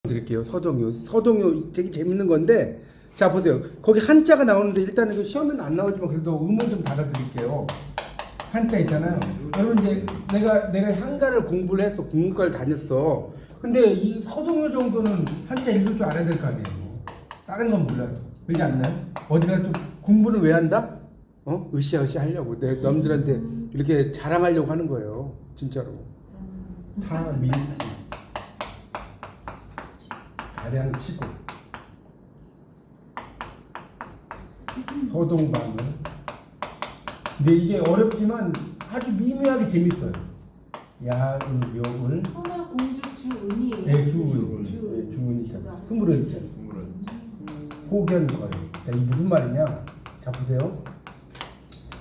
드릴게요. 서동요. 서동요 되게 재밌는 건데, 자 보세요. 거기 한자가 나오는데 일단은 그 시험에는 안 나오지만 그래도 음원 좀 달아드릴게요. 한자 있잖아요. 여러분 이제 내가 한가를 공부를 했어. 국문과를 다녔어. 근데 이 서동요 정도는 한자 읽을 줄 알아야 될 거 아니에요. 다른 건 몰라도. 그렇지 않나요? 어디 가서 또 공부는 왜 한다? 으쌰으쌰 하려고. 내 남들한테 이렇게 자랑하려고 하는 거예요. 진짜로. 다 밀지. 가량 치고. 서동방은. 근데 이게 어렵지만 아주 미묘하게 재밌어요. 야은, 묘은. 선화 공주 주은이에요. 네, 주은. 네, 주은이잖아. 스물어 있죠. 호견 거요. 자, 이 무슨 말이냐? 자, 보세요.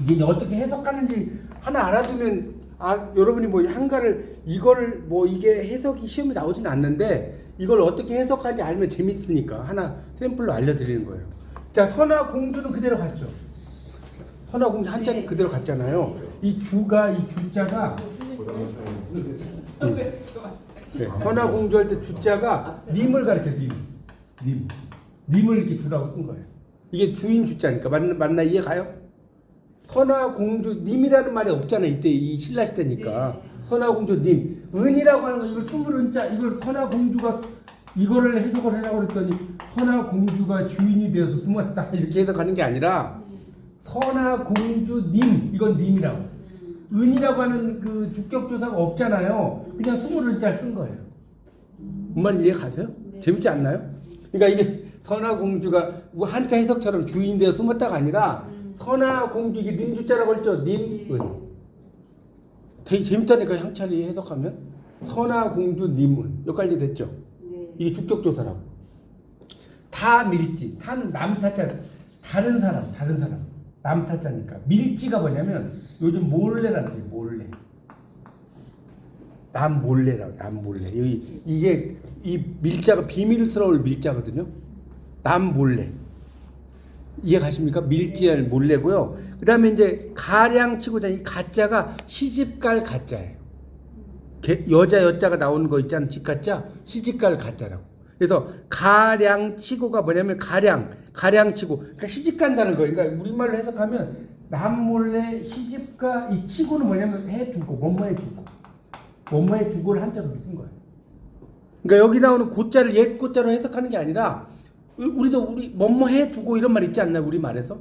이게 어떻게 해석하는지 하나 알아두면, 여러분이 뭐 한가를, 이걸 뭐 이게 해석이 시험에 나오진 않는데, 이걸 어떻게 해석하는지 알면 재밌으니까 하나 샘플로 알려드리는 거예요. 자, 선화공주는 그대로 갔죠. 선화공주 한자는 그대로 갔잖아요. 이 주자가 네, 선화공주 할 때 주자가 님을 가리켜. 님을 이렇게 주라고 쓴 거예요. 이게 주인 주자니까 맞나 이해 가요? 선화공주 님이라는 말이 없잖아요. 이때 이 신라 시대니까. 선화공주 님. 은이라고 하는 거 이걸 스물은자 이걸 선화공주가 이거를 해석을 해라고 그랬더니 선화공주가 주인이 되어서 숨었다 이렇게 해석하는 게 아니라 선화공주 님 이건 님이라고. 은이라고 하는 그 주격조사가 없잖아요. 그냥 스물은자를 쓴 거예요. 뭔 말인지 이해 가세요? 네. 재밌지 않나요? 그러니까 이게 선화공주가 한자 해석처럼 주인 되어 숨었다가 아니라 선화공주 이게 님주자라고 했죠. 님은. 되게 재밌다니까 향찰이 해석하면. 선화공주 님은 여기까지 됐죠. 네. 이게 주격조사라고. 타 밀지. 타는 남타자. 다른 사람. 남타자니까. 밀지가 뭐냐면 요즘 몰래라는 거예요. 몰래. 남 몰래. 이게 이 밀자가 비밀스러울 밀자거든요. 남 몰래. 이해 가십니까? 밀지할 몰래고요. 그 다음에 이제 가량치고 이 가짜가 시집갈 가짜예요. 여자 여자가 나오는 거 있잖아요. 집가짜 시집갈 가짜라고. 그래서 가량치고가 뭐냐면 가량치고 그러니까 시집간다는 거예요. 그러니까 우리말로 해석하면 남몰래 시집가. 이 치고는 뭐냐면 해두고 뭐뭐 해두고를 한자로 쓴 거예요. 그러니까 여기 나오는 고자를 옛 고자로 해석하는 게 아니라 우리도 뭐뭐 해두고 이런 말 있지 않나요? 우리 말에서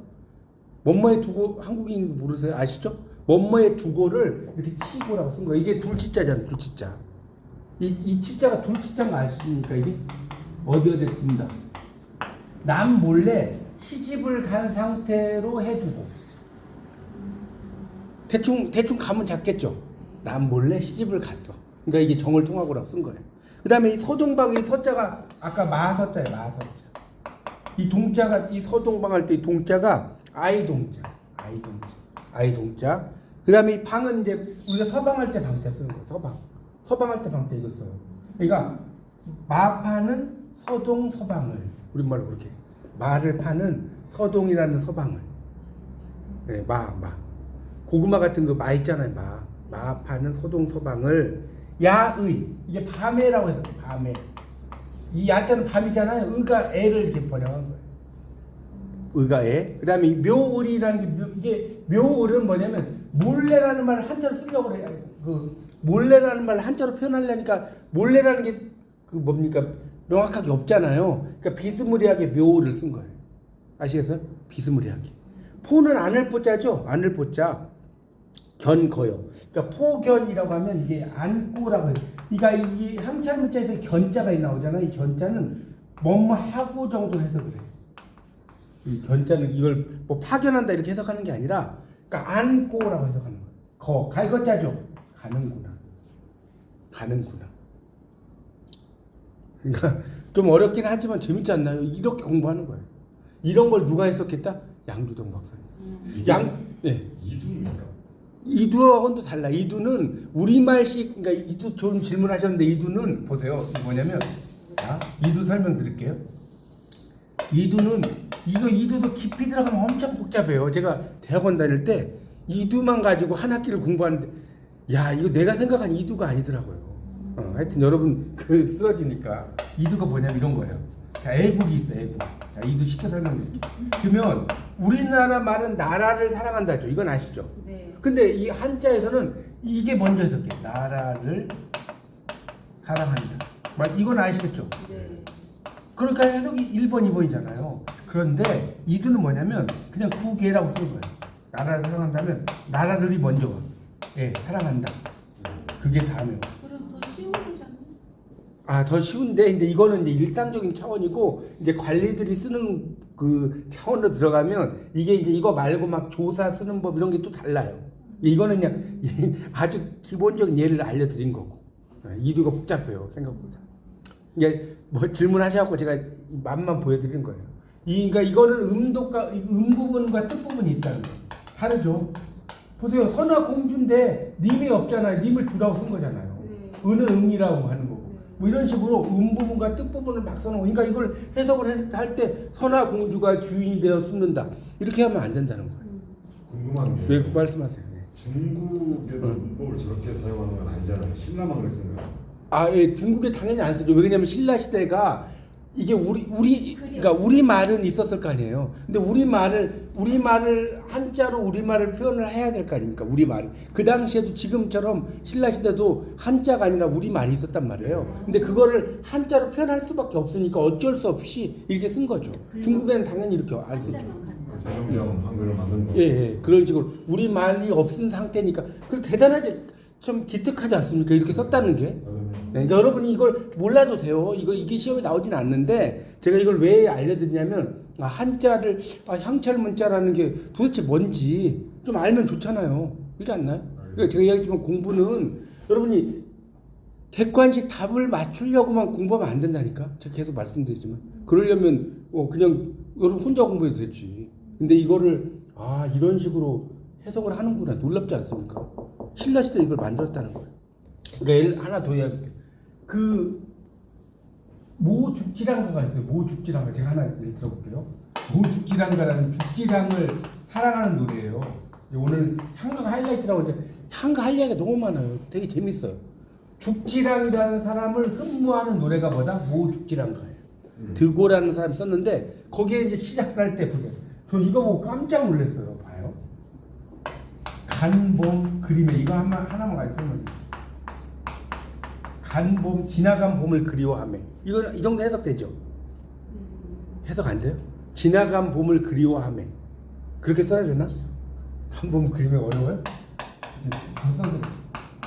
뭐뭐 해두고 한국인 모르세요? 아시죠? 뭐뭐 해두고를 이렇게 치고라고 쓴 거예요. 이게 둘치자잖아요. 둘치자. 이 치자가 둘치자인 거 아십니까? 이게 어디에 둔다. 남 몰래 시집을 간 상태로 해두고. 대충 감은 잡겠죠. 남 몰래 시집을 갔어. 그러니까 이게 정을통하고라고 쓴 거예요. 그 다음에 이 서동방의 서자가 아까 마서자예요. 마서자. 이 동자가 이 서동방 할 때 이 동자가 아이동자. 그 다음에 이 방은 이제 우리가 서방할 때 방 때 쓰는 거예요. 서방할 때 방 때 이거 써요. 그러니까 마파는 서동 서방을 우리말로 그렇게 마를 파는 서동이라는 서방을. 네, 마 고구마 같은 거 마 있잖아요. 마 파는 서동 서방을 야의 이게 밤에라고 해서 밤에 이 야자는 밤이잖아요. 의가 애를 이렇게 번역한 거예요. 의가 애. 그다음에 이 묘을이라는 게 이게 묘을은 뭐냐면 몰래라는 말을 한자로 쓰려고 그래요. 그 몰래라는 말을 한자로 표현하려니까 몰래라는 게 그 뭡니까 명확하게 없잖아요. 그러니까 비스무리하게 묘을을 쓴 거예요. 아시겠어요? 비스무리하게. 포는 안을 포자죠. 안을 포자. 견거요. 그러니까 포견이라고 하면 이게 안고라고 해요. 그러니까 이 항찰 문자에서 견자가 나오잖아요. 이 견자는 뭐뭐 하고 정도 해서 그래요. 이 견자는 이걸 뭐 파견한다 이렇게 해석하는 게 아니라, 그러니까 안고라고 해석하는 거예요. 갈거자죠. 가는구나. 그러니까 좀 어렵긴 하지만 재밌지 않나요? 이렇게 공부하는 거예요. 이런 걸 누가 해석했다? 양두동 박사님. 네. 이두입니까? 이두하고는 또 달라. 이두는 우리말식, 그러니까 이두 좋은 질문하셨는데 이두는 보세요. 뭐냐면, 이두 설명드릴게요. 이두는 이두도 깊이 들어가면 엄청 복잡해요. 제가 대학원 다닐 때 이두만 가지고 한 학기를 공부하는데, 이거 내가 생각한 이두가 아니더라고요. 하여튼 여러분 쓰러지니까. 이두가 뭐냐면 이런 거예요. 자, 애국이 있어, 애국. 자, 이두 쉽게 설명드릴게요. 그러면 우리나라 말은 나라를 사랑한다죠. 이건 아시죠? 네. 근데 이 한자에서는 이게 먼저 해석해. 나라를 사랑한다. 이건 아시겠죠? 네. 그러니까 해석이 1번, 2번이잖아요. 그런데 이두는 뭐냐면 그냥 구계라고 쓰는 거예요. 나라를 사랑한다면 나라를이 먼저 와. 예, 사랑한다. 그게 다음에. 그럼 더 쉬운 거잖아. 아, 더 쉬운데, 근데 이거는 이제 일상적인 차원이고, 이제 관리들이 쓰는 그 차원으로 들어가면, 이게 이제 이거 말고 막 조사 쓰는 법 이런 게 또 달라요. 이거는 그냥 아주 기본적인 예를 알려드린 거고. 이두가 복잡해요, 생각보다. 이게 뭐 질문하셔갖고 제가 맛만 보여드리는 거예요. 그러니까 이거는 음 부분과 뜻 부분이 있다는 거예요. 다르죠. 보세요, 선화 공주인데 님이 없잖아요. 님을 주라고 쓴 거잖아요. 네. 은은 음이라고 하는 거고. 네. 뭐 이런 식으로 음 부분과 뜻 부분을 막 써놓고, 그러니까 이걸 해석을 할 때 선화 공주가 주인이 되어 숨는다 이렇게 하면 안 된다는 거예요. 궁금한 게 왜 말씀하세요? 네. 중국에도 문법을 저렇게 사용하는 건 아니잖아요. 신라만 그랬어요. 아, 예, 중국에 당연히 안 쓰죠. 왜냐면 신라 시대가 이게 그러니까 우리 말은 있었을 거 아니에요. 근데 우리 말을 한자로 우리 말을 표현을 해야 될 거 아닙니까? 우리 말. 그 당시에도 지금처럼 신라 시대도 한자가 아니라 우리 말이 있었단 말이에요. 근데 그거를 한자로 표현할 수밖에 없으니까 어쩔 수 없이 이렇게 쓴 거죠. 중국에는 당연히 이렇게 안 쓰죠. 한자만 간다. 대명령 한글을 만든 거. 예, 예, 그런 식으로 우리 말이 없은 상태니까 그 대단하지, 좀 기특하지 않습니까? 이렇게 썼다는 게. 네, 그러니까 여러분이 이걸 몰라도 돼요. 이게 시험에 나오진 않는데 제가 이걸 왜 알려드리냐면 한자를 향찰 문자라는 게 도대체 뭔지 좀 알면 좋잖아요. 그렇지 않나요? 그러니까 제가 이야기했지만 공부는 여러분이 객관식 답을 맞추려고만 공부하면 안 된다니까. 제가 계속 말씀드리지만 그러려면 그냥 여러분 혼자 공부해도 되지. 근데 이거를 이런 식으로 해석을 하는구나. 놀랍지 않습니까? 신라 시대 이걸 만들었다는 거예요. 그러니까 하나 더 이야기할게요. 모죽지랑가가 있어요. 모죽지랑가. 제가 하나 예를 들어볼게요. 모죽지랑가라는 죽지랑을 사랑하는 노래예요. 오늘 향가가 하이라이트라고 이제 향가 할 이야기가 너무 많아요. 되게 재밌어요. 죽지랑이라는 사람을 흠모하는 노래가 뭐다? 모죽지랑가예요. 드고라는 사람이 썼는데 거기에 이제 시작할 때 보세요. 저 이거 보고 깜짝 놀랐어요. 봐요. 간봄 그림에 이거 하나만 가르치면 간봄 지나간 봄을 그리워하며 이거 이 정도 해석되죠? 해석 안 돼요? 지나간 봄을 그리워하며 그렇게 써야 되나? 간봄 그림이 어려워요?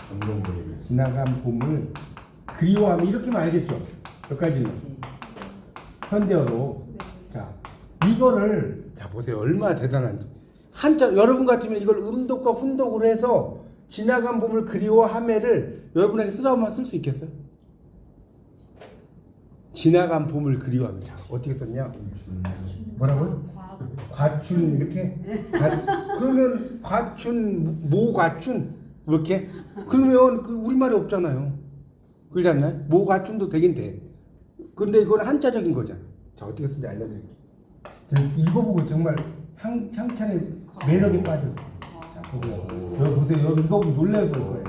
감동적이네. 지나간 봄을 그리워하며 이렇게만 알겠죠? 여기까지는 현대어로. 자, 이거를 자 보세요. 얼마나 대단한지. 한자 여러분 같으면 이걸 음독과 훈독으로 해서 지나간 봄을 그리워하며를 여러분에게 쓰라고만 쓸 수 있겠어요? 지나간 봄을 그리워하며. 자, 어떻게 썼냐? 뭐라고요? 과춘 이렇게? 그러면 과춘 모과춘 이렇게? 그러면 그 우리말이 없잖아요. 그러지 않나요? 모과춘도 되긴 돼. 근데 이건 한자적인 거잖아. 자, 어떻게 쓰는지 알려드릴게요. 이거 보고 정말 향찬의 매력에 빠졌어요. 자, 보세요. 여기 보세요. 여러분 이거 보고 놀래볼 거예요.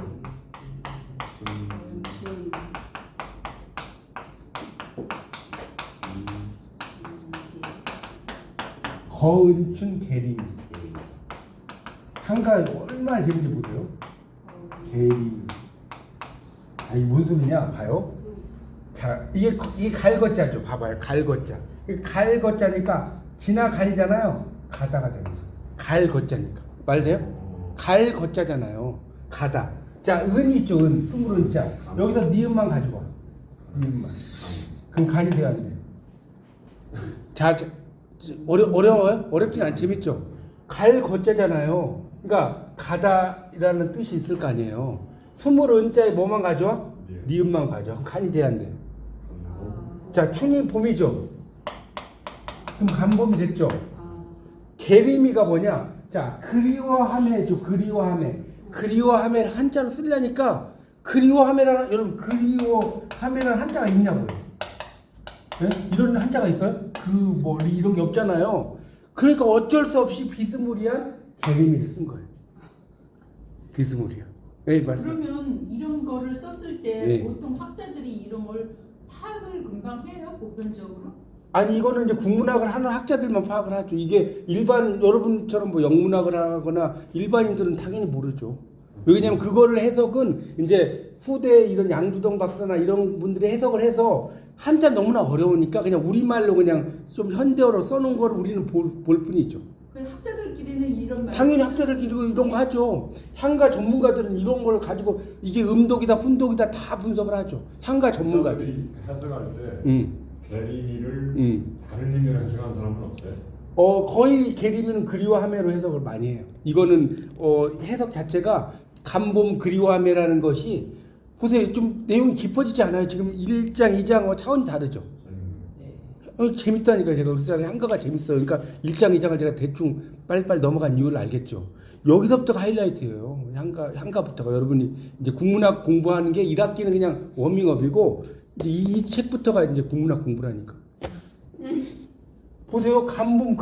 거은춘 계리. 한가 얼마나 재밌는지 보세요. 계리. 자, 이게 뭔 소리냐? 봐요. 자, 이게 갈거자죠. 봐봐요. 갈거자. 갈거자니까 지나가니잖아요. 가다가 되는 거예요. 갈거자니까. 말돼요? 갈거자잖아요. 가다. 자, 은이 있죠. 은. 스물은자. 여기서 니은만 가지고 와. 니은만. 그럼 간이 돼야 돼. 자, 어려워요? 어렵진 않. 재밌죠? 갈거자잖아요. 그러니까 가다라는 뜻이 있을 거 아니에요. 스물은자에 뭐만 가져와? 니은만 가져와. 그럼 간이 돼야 돼. 자, 춘이 봄이죠. 그럼 간봄이 됐죠. 계림이가 뭐냐? 자, 그리워하매죠. 그리워하매를 한자로 쓰려니까 그리워하매라는 여러분 그리워하매라는 한자가 있냐고요? 네? 이런 한자가 있어요? 머리 이런 게 없잖아요. 그러니까 어쩔 수 없이 비스무리한 계림이를 쓴 거예요. 비스무리한. 네, 맞습니다. 그러면 이런 거를 썼을 때 네. 보통 학자들이 이런 걸 파악을 금방 해요 보편적으로? 아니 이거는 이제 국문학을 하는 학자들만 파악을 하죠. 이게 일반 여러분처럼 뭐 영문학을 하거나 일반인들은 당연히 모르죠. 왜냐면 그거를 해석은 이제 후대 이런 양주동 박사나 이런 분들이 해석을 해서 한자 너무나 어려우니까 그냥 우리말로 그냥 좀 현대어로 써놓은 걸 우리는 볼 뿐이죠. 그 학자들끼리는 이런 말 당연히 학자들끼리 이런 거 하죠. 향가 전문가들은 이런 걸 가지고 이게 음독이다 훈독이다 다 분석을 하죠. 향가 전문가들. 학자들이 해석할 때 계림이를 다른 의미로 해석하는 사람은 없어요? 거의 계리미는 그리워하매로 해석을 많이 해요. 이거는 해석 자체가 간봄 그리워하매라는 것이 보세요. 좀 내용이 깊어지지 않아요. 지금 1장, 2장 차원이 다르죠. 재밌다니까 제가 그래서 향가가 재밌어요. 그러니까 1장, 2장을 제가 대충 빨리빨리 넘어간 이유를 알겠죠. 여기서부터가 하이라이트예요. 향가부터가 여러분이 이제 국문학 공부하는 게 1학기는 그냥 워밍업이고 이제 이 책부터가 이제 국문학 공부라니까. 보세요. 간봄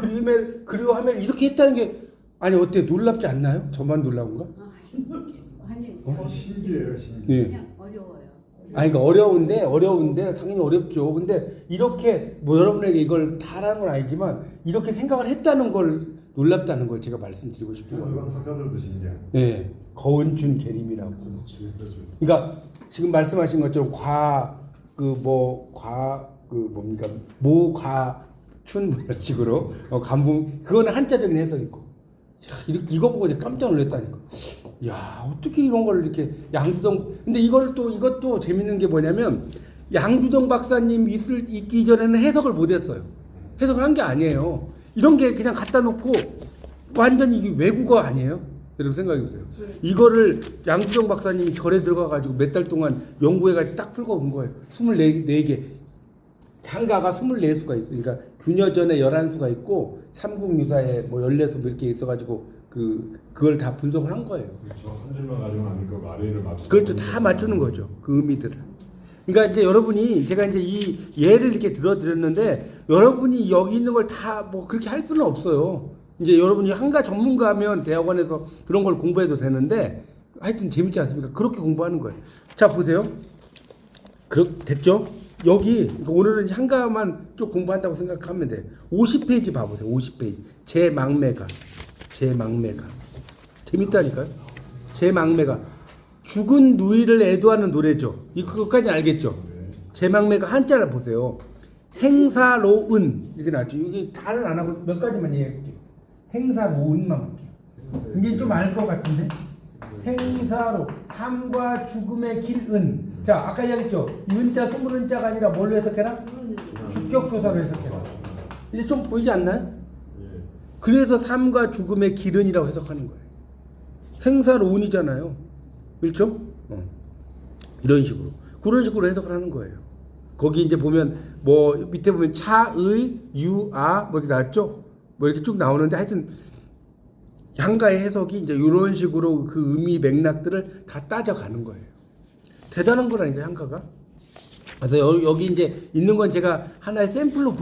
그리워하면 이렇게 했다는 게 아니 어때 놀랍지 않나요? 저만 놀라운가? 아니 신기해요, 신기해. 네. 그냥 어려워요. 아니 그러니까 어려운데 당연히 어렵죠. 근데 이렇게 뭐 여러분에게 이걸 다라는 건 아니지만 이렇게 생각을 했다는 걸 놀랍다는 걸 제가 말씀드리고 싶은 거예요. 해석은 학자들도 신기해. 예, 거은춘 계림이라고. 그렇죠. 그러니까 지금 말씀하신 것처럼 뭡니까 모과춘 뭐 이런 식으로 간부 그거는 한자적인 해석이고 이거 보고 이제 깜짝 놀랐다니까. 야 어떻게 이런 걸 이렇게 양주동 근데 이것도 재밌는 게 뭐냐면 양주동 박사님 있기 전에는 해석을 못했어요. 해석을 한 게 아니에요. 이런 게 그냥 갖다 놓고 완전히 이게 외국어 아니에요? 여러분 생각해 보세요. 이거를 양주동 박사님이 절에 들어가가지고 몇 달 동안 연구해가지고 딱 풀고 온 거예요. 24개. 향가가 24수가 있어요. 그러니까 균여전에 11수가 있고 삼국유사에 뭐 14수 이렇게 있어가지고 그걸 다 분석을 한 거예요. 그렇죠. 한 줄만 가지고는 아닐 거고 아래를 맞추는 그렇죠. 다 맞추는 거죠. 그 의미들을. 그러니까 이제 여러분이 제가 이제 이 예를 이렇게 들어드렸는데 여러분이 여기 있는 걸 다 뭐 그렇게 할 필요는 없어요. 이제 여러분이 한가 전문가면 대학원에서 그런 걸 공부해도 되는데 하여튼 재밌지 않습니까? 그렇게 공부하는 거예요. 자 보세요. 됐죠? 여기 그러니까 오늘은 한가만 쭉 공부한다고 생각하면 돼. 50페이지 봐보세요. 50페이지. 제망매가 재밌다니까요. 제망매가 죽은 누이를 애도하는 노래죠. 그것까지 알겠죠? 제망매가 한자를 보세요. 생사로은 이렇게 나왔죠. 여기 다는 안 하고 몇 가지만 얘기할게요. 생사로은만 볼게요. 이제 좀 알 것 같은데. 생사로 삶과 죽음의 길은 자 아까 이야기했죠. 은자 스물은자가 아니라 뭘로 해석해라? 주격조사로 해석해라. 이제 좀 보이지 않나요? 그래서 삶과 죽음의 길은이라고 해석하는 거예요. 생사로운이잖아요. 그렇죠? 이런 식으로 그런 식으로 해석을 하는 거예요. 거기 이제 보면 뭐 밑에 보면 차의 유아 뭐 이렇게 나왔죠? 뭐 이렇게 쭉 나오는데 하여튼 향가의 해석이 이제 이런 식으로 그 의미 맥락들을 다 따져가는 거예요. 대단한 거라니까 향가가. 그래서 여기 이제 있는 건 제가 하나의 샘플로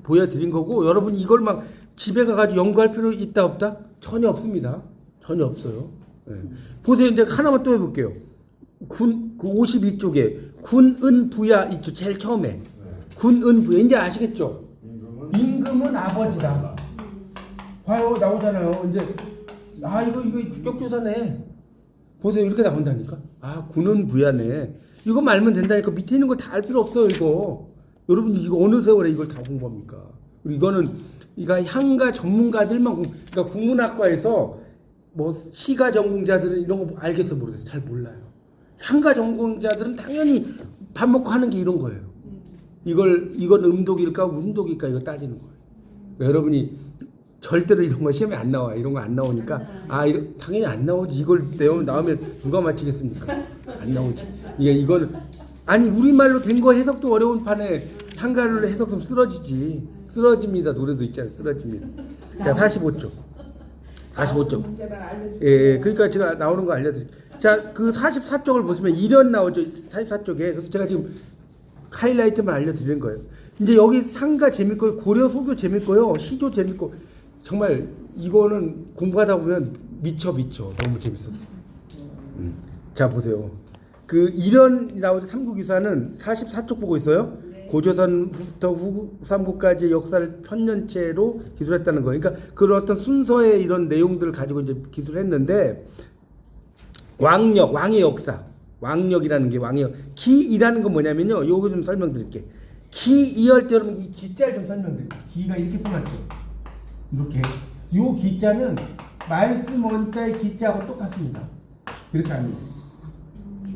보여드린 거고 여러분이 이걸 막 집에 가가지고 연구할 필요 있다 없다? 전혀 없습니다. 전혀 없어요. 네. 보세요. 이제 하나만 또 해볼게요. 그 52쪽에 군은부야 있죠. 제일 처음에 군은부야 이제 아시겠죠? 임금은 아버지다. 봐요 나오잖아요. 이제 이거 주격조사네. 보세요 이렇게 나온다니까. 군은 부야네. 이거 말면 된다니까. 밑에 있는 거 다 알 필요 없어요 이거. 여러분 이거 어느 세월에 이걸 다 공부합니까? 이거는 향가 전문가들만 그러니까 국문학과에서 뭐 시가 전공자들은 이런 거 알겠어 모르겠어 잘 몰라요. 향가 전공자들은 당연히 밥 먹고 하는 게 이런 거예요. 이건 음독일까 운독일까 이거 따지는 거예요. 그러니까 여러분이 절대로 이런 거 시험에 안 나와. 이런 거 안 나오니까 당연히 안 나오지. 이걸 나오면 누가 맞히겠습니까? 안 나오지. 이거는 아니 우리말로 된 거 해석도 어려운 판에 향가를 해석하면 쓰러집니다. 노래도 있잖아요. 쓰러집니다. 자 45쪽. 예, 그러니까 제가 나오는 거 알려드릴게요. 자, 그 44쪽을 보시면 일연 나오죠. 44쪽에. 그래서 제가 지금 하이라이트만 알려드리는 거예요. 이제 여기 상가 재밌고요. 고려 소교 재밌고요. 시조 재밌고 정말 이거는 공부하다 보면 미쳐 너무 재밌었어요. 자 보세요. 그 이런 삼국유사는 44쪽 보고 있어요. 네. 고조선부터 후삼국까지 역사를 편년체로 기술했다는 거예요. 그러니까 그런 어떤 순서의 이런 내용들을 가지고 이제 기술했는데 왕력, 왕의 역사, 왕력이라는 게 왕의 기이라는 건 뭐냐면요. 요거 좀 설명드릴게. 기이할 때 여러분 이 기자를 좀 설명드릴게요. 기가 이렇게 써놨죠. 이렇게 요 기자는 말씀 원자의 기자하고 똑같습니다. 이렇게 합니다.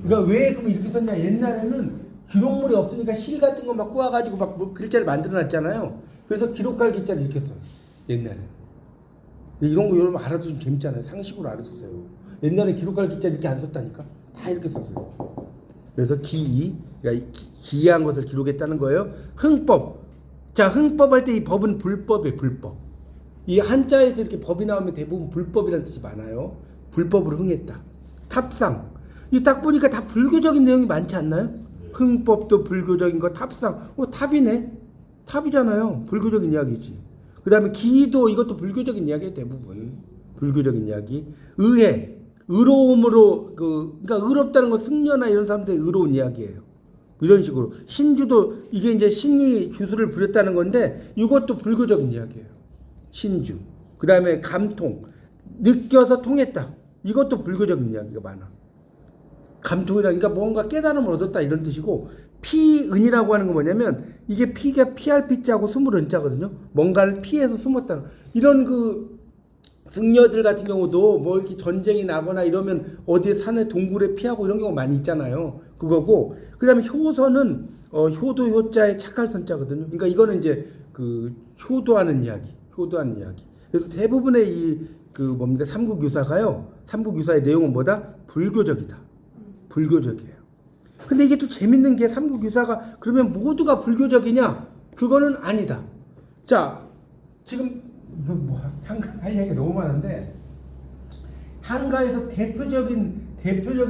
그러니까 왜 그럼 이렇게 썼냐? 옛날에는 기록물이 없으니까 실 같은 거 막 꼬아가지고 막 글자를 만들어놨잖아요. 그래서 기록할 기자를 이렇게 써요. 옛날에. 이런 거 여러분 알아도 좀 재밌잖아요. 상식으로 알아두세요. 옛날에 기록할 기자 이렇게 안 썼다니까. 다 이렇게 썼어요. 그래서 기이, 그러니까 기이한 것을 기록했다는 거예요. 흥법. 자, 흥법 할 때 이 법은 불법이에요. 불법. 이 한자에서 이렇게 법이 나오면 대부분 불법이라는 뜻이 많아요. 불법으로 흥했다. 탑상. 이 딱 보니까 다 불교적인 내용이 많지 않나요? 흥법도 불교적인 거, 탑상. 탑이네. 탑이잖아요. 불교적인 이야기지. 그 다음에 기도, 이것도 불교적인 이야기예요. 대부분. 불교적인 이야기. 의해. 의로움으로, 그러니까 의롭다는 건 승려나 이런 사람들의 의로운 이야기예요. 이런 식으로. 신주도, 이게 이제 신이 주술을 부렸다는 건데, 이것도 불교적인 이야기예요. 신주. 그 다음에 감통. 느껴서 통했다. 이것도 불교적인 이야기가 많아. 감통이라니까 뭔가 깨달음을 얻었다 이런 뜻이고, 피은이라고 하는 건 뭐냐면 이게 피가 피할 피자고 숨을 은자거든요. 뭔가를 피해서 숨었다는 이런 그 승려들 같은 경우도 뭐 이렇게 전쟁이 나거나 이러면 어디에 산에 동굴에 피하고 이런 경우 많이 있잖아요. 그거고, 그다음에 효서는 효도 효자의 착할 선자거든요. 그러니까 이거는 이제 그 효도하는 이야기, 효도하는 이야기. 그래서 대부분의 이 그 뭡니까 삼국유사가요. 삼국유사의 내용은 뭐다? 불교적이다. 불교적이에요. 근데 이게 또 재밌는 게 삼국유사가 그러면 모두가 불교적이냐? 그거는 아니다. 자, 지금 이거 뭐 할 얘기가 너무 많은데 한가에서 대표적인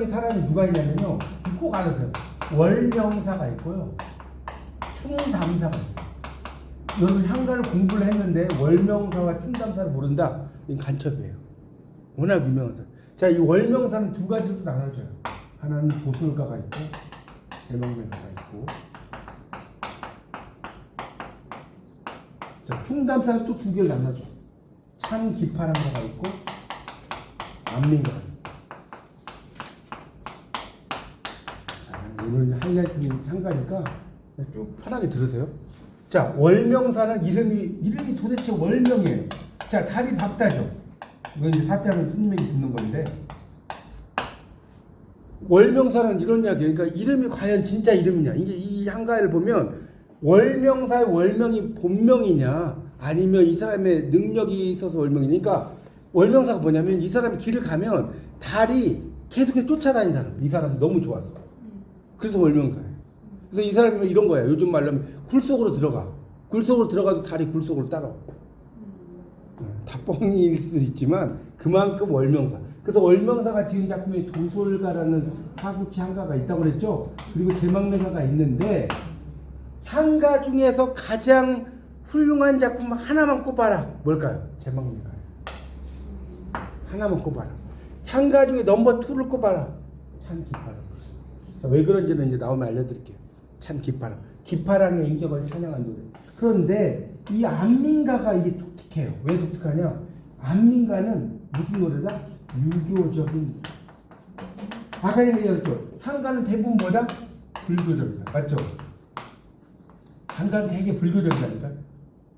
사람이 누가 있냐면요. 꼭 알아서요. 월명사가 있고요. 충담사가 있어요. 여러분 한가를 공부를 했는데 월명사와 충담사를 모른다? 이건 간첩이에요. 워낙 유명한 사람. 자, 이 월명사는 두 가지로 나눠져요. 하나는 도술가가 있고 제망명가가 있고, 자, 충담사는 또 두 개를 나눠줘. 참기파란가가 있고 안민가가 있어. 자, 오늘 하이라이트는 참가니까 쭉 편하게 들으세요. 자, 월명사는 이름이 도대체 월명이에요. 자, 달이 박다죠. 이건 이제 사자는 스님에게 듣는 건데, 월명사는 이런 이야기예요. 그러니까 이름이 과연 진짜 이름이냐. 이게 이 한가를 보면 월명사의 월명이 본명이냐, 아니면 이 사람의 능력이 있어서 월명이냐. 그러니까 월명사가 뭐냐면 이 사람이 길을 가면 달이 계속해서 쫓아다니는 사람. 이 사람이 너무 좋았어. 그래서 월명사예요. 그래서 이 사람이 이런 거야. 요즘 말로 하면 굴 속으로 들어가. 굴 속으로 들어가도 달이 굴 속으로 따라와. 다 뻥일 수 있지만 그만큼 월명사. 그래서 월명사가 지은 작품에 도솔가라는 사구치 한가가 있다고 그랬죠. 그리고 제망명가가 있는데, 한가 중에서 가장 훌륭한 작품 하나만 꼽아라. 뭘까요? 제망명가예요. 하나만 꼽아라. 한가 중에 넘버 2를 꼽아라. 찬기파랑. 왜 그런지는 이제 나오면 알려드릴게요. 찬기파랑. 기파랑의 인격을 찬양한 노래. 그런데 이 안민가가 이게 독특해요. 왜 독특하냐? 안민가는 무슨 노래다? 유교적인. 아까 얘기했죠. 한가는 대부분 뭐다? 불교적이다. 맞죠? 한가는 되게 불교적이라니까.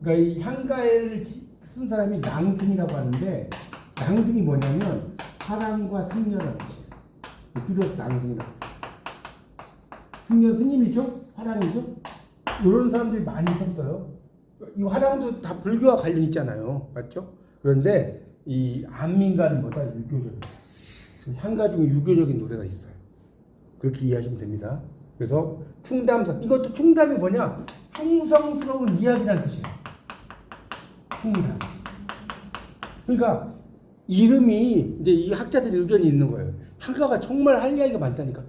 그러니까 이 한가를 쓴 사람이 낭승이라고 하는데, 낭승이 뭐냐면 사랑과 승려라는 뜻이에요. 줄여서 낭승이라고. 승려 스님이죠? 화랑이죠? 이런 사람들이 많이 썼어요. 이 화랑도 다 불교와 관련 있잖아요. 맞죠? 그런데 이 안민가는 뭐다? 유교적이에요. 한가 중에 유교적인 노래가 있어요. 그렇게 이해하시면 됩니다. 그래서 충담사, 이것도 충담이 뭐냐? 충성스러운 이야기라는 뜻이에요. 충담. 그러니까 이름이 이제 이 학자들의 의견이 있는 거예요. 한가가 정말 할 이야기가 많다니까.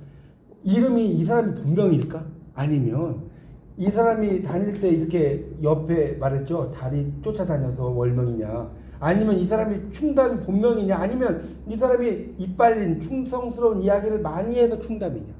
이름이 이 사람이 본명일까? 아니면 이 사람이 다닐 때 이렇게 옆에 말했죠. 달이 쫓아다녀서 월명이냐? 아니면 이 사람이 충담이 본명이냐? 아니면 이 사람이 이빨린 충성스러운 이야기를 많이 해서 충담이냐?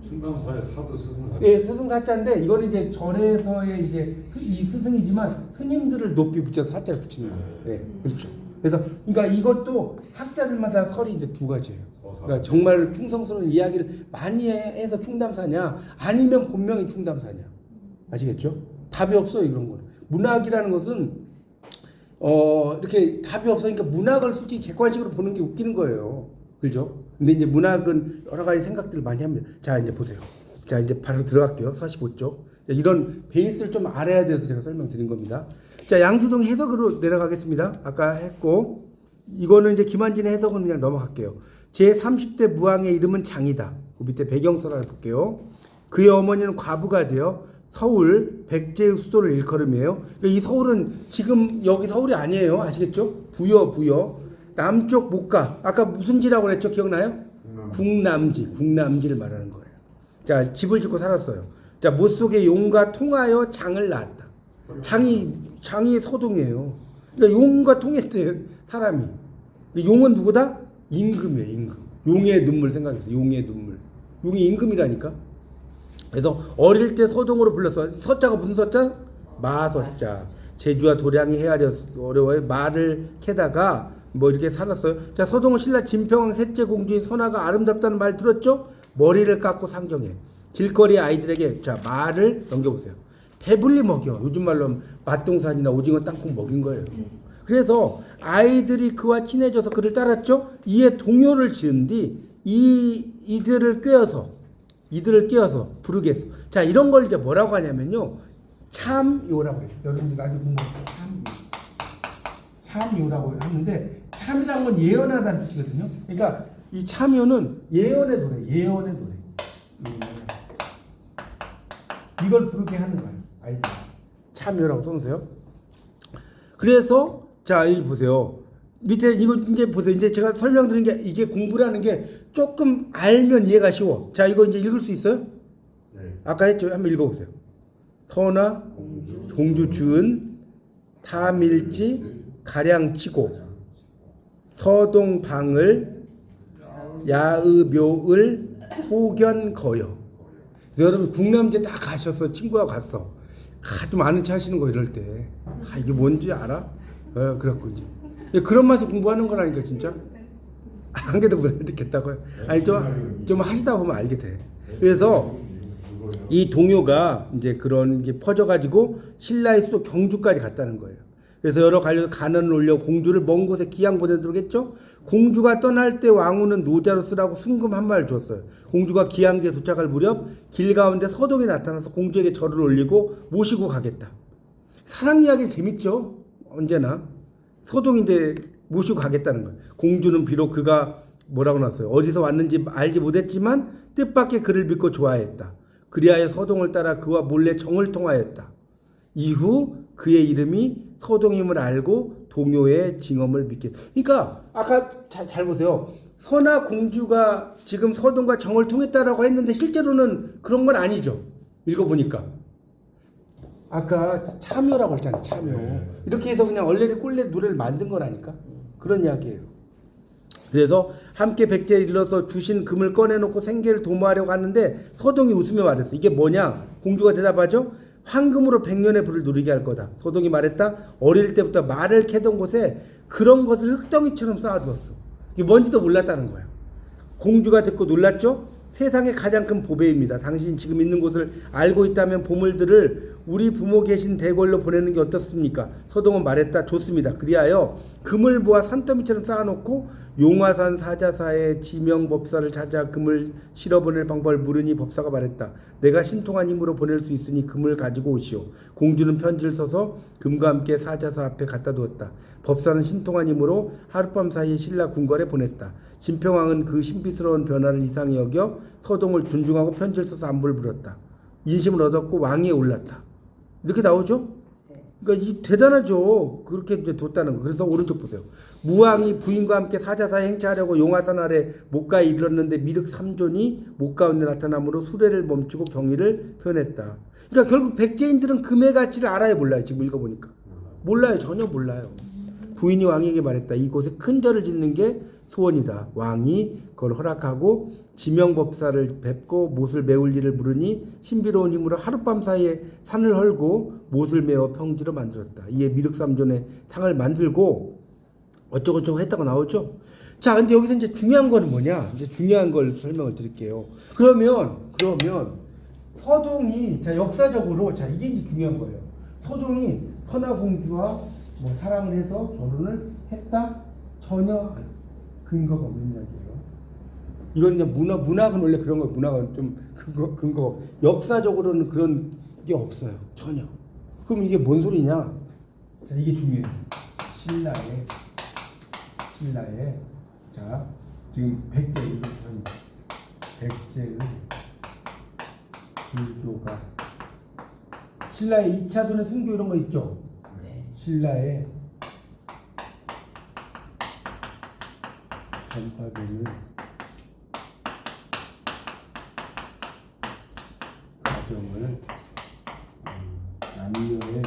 충남사의 사도 스승사. 예, 스승사자인데 이거는 이제 절에서의 이제 이 스승이지만 스님들을 높이 붙여서 사자를 붙이는 거예요. 예, 그렇죠. 그래서 그러니까 이것도 학자들마다 설이 이제 두 가지예요. 그러니까 정말 충성스러운 이야기를 많이 해서 충담사냐 아니면 본명이 충담사냐 아시겠죠? 답이 없어요 이런 거는. 문학이라는 것은 이렇게 답이 없으니까 문학을 솔직히 객관식으로 보는 게 웃기는 거예요. 그죠? 근데 이제 문학은 여러 가지 생각들을 많이 합니다. 자, 이제 보세요. 자, 이제 바로 들어갈게요. 45쪽. 이런 베이스를 좀 알아야 돼서 제가 설명드린 겁니다. 자, 양수동 해석으로 내려가겠습니다. 아까 했고, 이거는 이제 김한진의 해석은 그냥 넘어갈게요. 제30대 무왕의 이름은 장이다. 그 밑에 배경설을 볼게요. 그의 어머니는 과부가 되어 서울 백제의 수도를 일컬음이에요. 그러니까 이 서울은 지금 여기 서울이 아니에요. 아시겠죠? 부여. 남쪽 목가. 아까 무슨 지라고 그랬죠? 기억나요? 국남지를 말하는 거예요. 자, 집을 짓고 살았어요. 자, 못 속에 용과 통하여 장을 낳았다. 장이 서동이에요. 그러니까 용과 통했대요, 사람이. 용은 누구다? 임금이에요, 임금. 용의 눈물 생각해보세요. 용의 눈물. 용이 임금이라니까. 그래서 어릴 때 서동으로 불렀어. 서자가 무슨 서자? 마서자. 제주와 도량이 헤아려 어려워요. 말을 캐다가 뭐 이렇게 살았어요. 자, 서동은 신라 진평왕 셋째 공주인 선아가 아름답다는 말 들었죠? 머리를 깎고 상정해. 길거리 아이들에게 자 말을 넘겨보세요. 배불리 먹여. 요즘 말로 맛동산이나 오징어 땅콩 먹인 거예요. 그래서 아이들이 그와 친해져서 그를 따랐죠. 이에 동요를 지은 뒤 이들을 꿰어서 부르게 했어. 자, 이런 걸 이제 뭐라고 하냐면요. 참요라고 해요. 여러분들 아주 궁금해요. 참요라고 하는데 참이라는 건 예언하다는 뜻이거든요. 그러니까 이 참요는 예언의 노래. 이걸 부르게 하는 거예요. 아이들. 참요라고 써놓으세요. 그래서 자, 여기 보세요. 밑에 이거 이제 보세요. 이제 제가 설명드린 게 이게 공부라는 게 조금 알면 이해가 쉬워. 자, 이거 이제 읽을 수 있어요? 네. 아까 했죠. 한번 읽어보세요. 선아 공주 주은 타밀지 가량치고 서동방을 야의묘을 호견거여. 여러분 국남제 딱 가셨어. 친구가 갔어. 하도 많은 차 하시는 거 이럴 때. 이게 뭔지 알아? 그래갖고 이제 그런 맛에 공부하는 거라니까 진짜. 안 그래도 못 알겠다고요. 아니 좀 하시다 보면 알게 돼. 그래서 이 동요가 이제 그런 게 퍼져가지고 신라의 수도 경주까지 갔다는 거예요. 그래서 여러 관련 간언을 올려 공주를 먼 곳에 기양 보내도록 했죠. 공주가 떠날 때 왕후는 노자로 쓰라고 순금 한 마리를 줬어요. 공주가 기양지에 도착할 무렵 길 가운데 서동이 나타나서 공주에게 절을 올리고 모시고 가겠다. 사랑 이야기 재밌죠? 언제나. 서동인데 모시고 가겠다는 거예요. 공주는 비록 그가 뭐라고 나왔어요. 어디서 왔는지 알지 못했지만 뜻밖의 그를 믿고 좋아했다. 그리하여 서동을 따라 그와 몰래 정을 통하였다. 이후 그의 이름이 서동임을 알고 동요의 징험을 믿게. 그러니까 아까 잘 보세요. 선아 공주가 지금 서동과 정을 통했다라고 했는데 실제로는 그런 건 아니죠. 읽어보니까. 아까 참여라고 했잖아요. 참여. 이렇게 해서 그냥 얼레리 꼴레리 노래를 만든 거라니까. 그런 이야기예요. 그래서 함께 백제를 일러서 주신 금을 꺼내놓고 생계를 도모하려고 하는데 서동이 웃으며 말했어. 이게 뭐냐? 공주가 대답하죠. 황금으로 100년의 부를 누리게 할 거다. 서동이 말했다. 어릴 때부터 말을 캐던 곳에 그런 것을 흙덩이처럼 쌓아두었어. 이게 뭔지도 몰랐다는 거야. 공주가 듣고 놀랐죠. 세상의 가장 큰 보배입니다. 당신이 지금 있는 곳을 알고 있다면 보물들을 우리 부모 계신 대궐로 보내는 게 어떻습니까? 서동은 말했다. 좋습니다. 그리하여 금을 모아 산더미처럼 쌓아놓고 용화산 사자사의 지명법사를 찾아 금을 실어보낼 방법을 물으니 법사가 말했다. 내가 신통한 힘으로 보낼 수 있으니 금을 가지고 오시오. 공주는 편지를 써서 금과 함께 사자사 앞에 갖다 두었다. 법사는 신통한 힘으로 하룻밤 사이에 신라 궁궐에 보냈다. 진평왕은 그 신비스러운 변화를 이상히 여겨 서동을 존중하고 편지를 써서 안부를 물었다. 인심을 얻었고 왕위에 올랐다. 이렇게 나오죠? 그러니까 이 대단하죠. 그렇게 이제 뒀다는 거. 그래서 오른쪽 보세요. 무왕이 부인과 함께 사자사에 행차하려고 용화산 아래 목가에 이르렀는데 미륵 3존이 목 가운데 나타나므로 수레를 멈추고 경의를 표현했다. 그러니까 결국 백제인들은 금의 가치를 알아요, 몰라요? 지금 읽어보니까. 몰라요. 전혀 몰라요. 부인이 왕에게 말했다. 이곳에 큰 절을 짓는 게 소원이다. 왕이 그걸 허락하고 지명법사를 뵙고 못을 메울 일을 물으니 신비로운 힘으로 하룻밤 사이에 산을 헐고 못을 메어 평지로 만들었다. 이에 미륵삼존의 상을 만들고 어쩌고저쩌고 했다고 나오죠. 자, 근데 여기서 이제 중요한 거는 뭐냐? 이제 중요한 걸 설명을 드릴게요. 그러면 서동이, 자, 역사적으로, 자, 이게 이제 중요한 거예요. 서동이 선화공주와 뭐 사랑을 해서 결혼을 했다? 전혀 근거가 없는 이야기예요. 이건 이제 문학은 원래 그런 거, 문학은 좀 근거, 역사적으로는 그런 게 없어요. 전혀. 그럼 이게 뭔 소리냐? 자, 이게 중요해요. 신라의, 자, 지금 백제의 불교가, 신라의 2차 돈의 순교 이런 거 있죠? 네. 신라의 전파되는 과정을 남녀의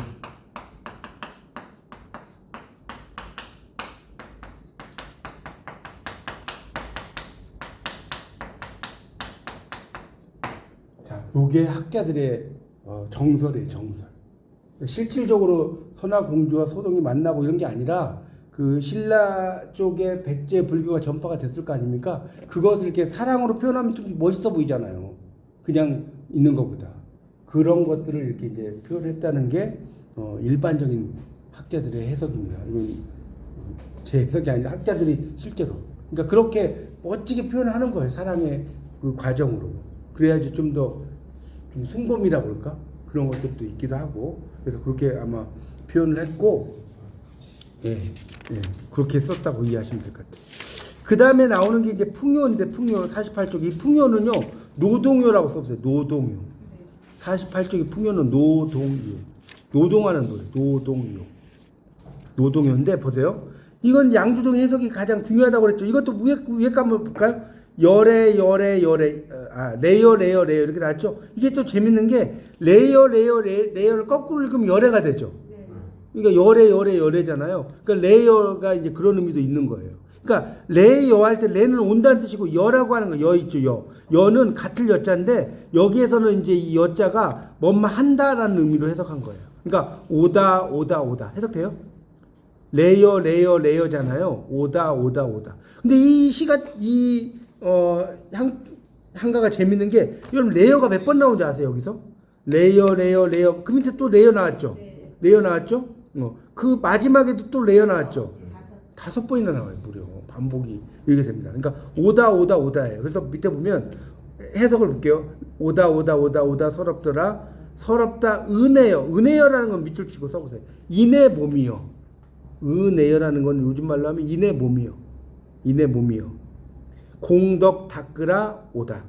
자, 요게 학자들의 정설이에요, 정설. 실질적으로 선화공주와 소동이 만나고 이런 게 아니라 그 신라 쪽에 백제 불교가 전파가 됐을 거 아닙니까? 그것을 이렇게 사랑으로 표현하면 좀 멋있어 보이잖아요. 그냥 있는 것보다. 그런 것들을 이렇게 이제 표현했다는 게 일반적인 학자들의 해석입니다. 이건 제 해석이 아니라 학자들이 실제로. 그러니까 그렇게 멋지게 표현하는 거예요. 사랑의 그 과정으로. 그래야지 좀 더 좀 순검이라고 그럴까? 그런 것들도 있기도 하고. 그래서 그렇게 아마 표현을 했고, 그렇게 썼다고 이해하시면 될 것 같아요. 그 다음에 나오는 게 이제 풍요인데, 풍요 48쪽. 이 풍요는요, 노동요라고 써보세요. 노동요. 48쪽의 풍요는 노동요. 노동하는 노래. 노동요. 노동요인데, 보세요. 이건 양주동 해석이 가장 중요하다고 그랬죠. 이것도 위에 거 한번 볼까요? 레이어 이렇게 나왔죠. 이게 또 재밌는 게 레이어를 거꾸로 읽으면 열애가 되죠. 그러니까 열애잖아요. 그러니까 레이어가 이제 그런 의미도 있는 거예요. 그러니까 레이어 할 때 레는 온다는 뜻이고 여라고 하는 거 여 있죠. 여는 같을 여자인데 여기에서는 이제 이 여자가 뭔가 한다라는 의미로 해석한 거예요. 그러니까 오다 해석돼요? 레이어잖아요. 오다. 근데 이 시가 한가가 재밌는 게 여러분 레이어가 몇 번 나오는지 아세요? 여기서 레이어 그 밑에 또 레이어 나왔죠. 네. 레이어 나왔죠. 그 마지막에도 또 레이어 나왔죠. 5번이나 나와요. 무려 반복이 이렇게 됩니다. 그러니까 오다예요. 그래서 밑에 보면 해석을 볼게요. 오다 서럽다 은혜여라는 건 밑줄 치고 써보세요. 인의 몸이요. 은혜여라는 건 요즘 말로 하면 인의 몸이요. 공덕 닦으라 오다.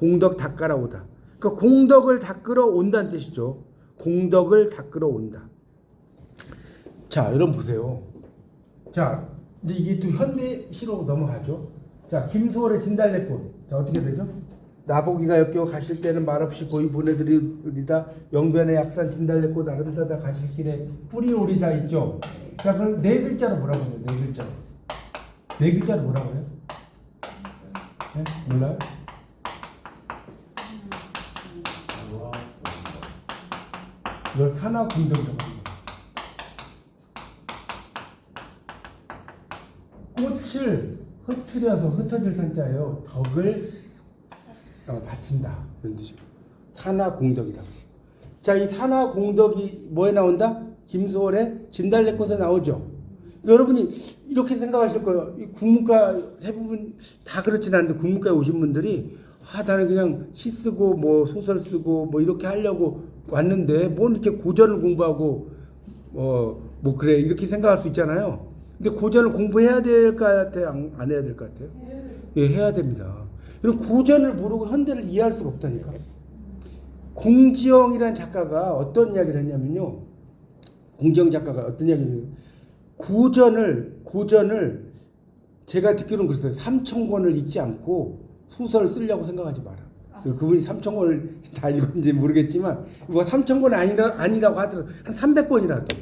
그러니까 공덕을 닦으러 온다는 뜻이죠. 공덕을 닦으러 온다. 자, 여러분 보세요. 자, 이제 이게 또 현대시로 넘어가죠. 자, 김소월의 진달래꽃. 자, 어떻게 되죠? 나보기가 역겨워 가실 때는 말없이 고이 보내드리다 영변의 약산 진달래꽃 아름다다 가실 길에 뿌리 오리다 있죠. 자, 그럼 네 글자로 뭐라고 해요? 네 글자로 뭐라고 해요? 네? 몰라요? 이걸 산화공덕이라고 합니다. 꽃을 흩트려서 흩어질 산자예요. 덕을 바친다. 이런 뜻이에요. 산화공덕이라고. 자, 이 산화공덕이 뭐에 나온다? 김소월의 진달래꽃에 나오죠. 여러분이 이렇게 생각하실 거예요. 이 국문과 대부분 다 그렇진 않은데 국문과에 오신 분들이 나는 그냥 시 쓰고 뭐 소설 쓰고 뭐 이렇게 하려고 왔는데 뭐 이렇게 고전을 공부하고 뭐 그래 이렇게 생각할 수 있잖아요. 근데 고전을 공부해야 될 것 같아요? 안 해야 될 것 같아요? 예, 해야 됩니다. 그럼 고전을 모르고 현대를 이해할 수가 없다니까. 공지영이라는 작가가 어떤 이야기를 했냐면요. 공지영 작가가 어떤 이야기를 했냐면 고전을 제가 듣기로는 그랬어요. 3,000권을 읽지 않고 소설을 쓰려고 생각하지 마라. 그분이 3,000권을 다 읽었는지 모르겠지만 뭐 3,000권 아니라고 하더라도 한 300권이라도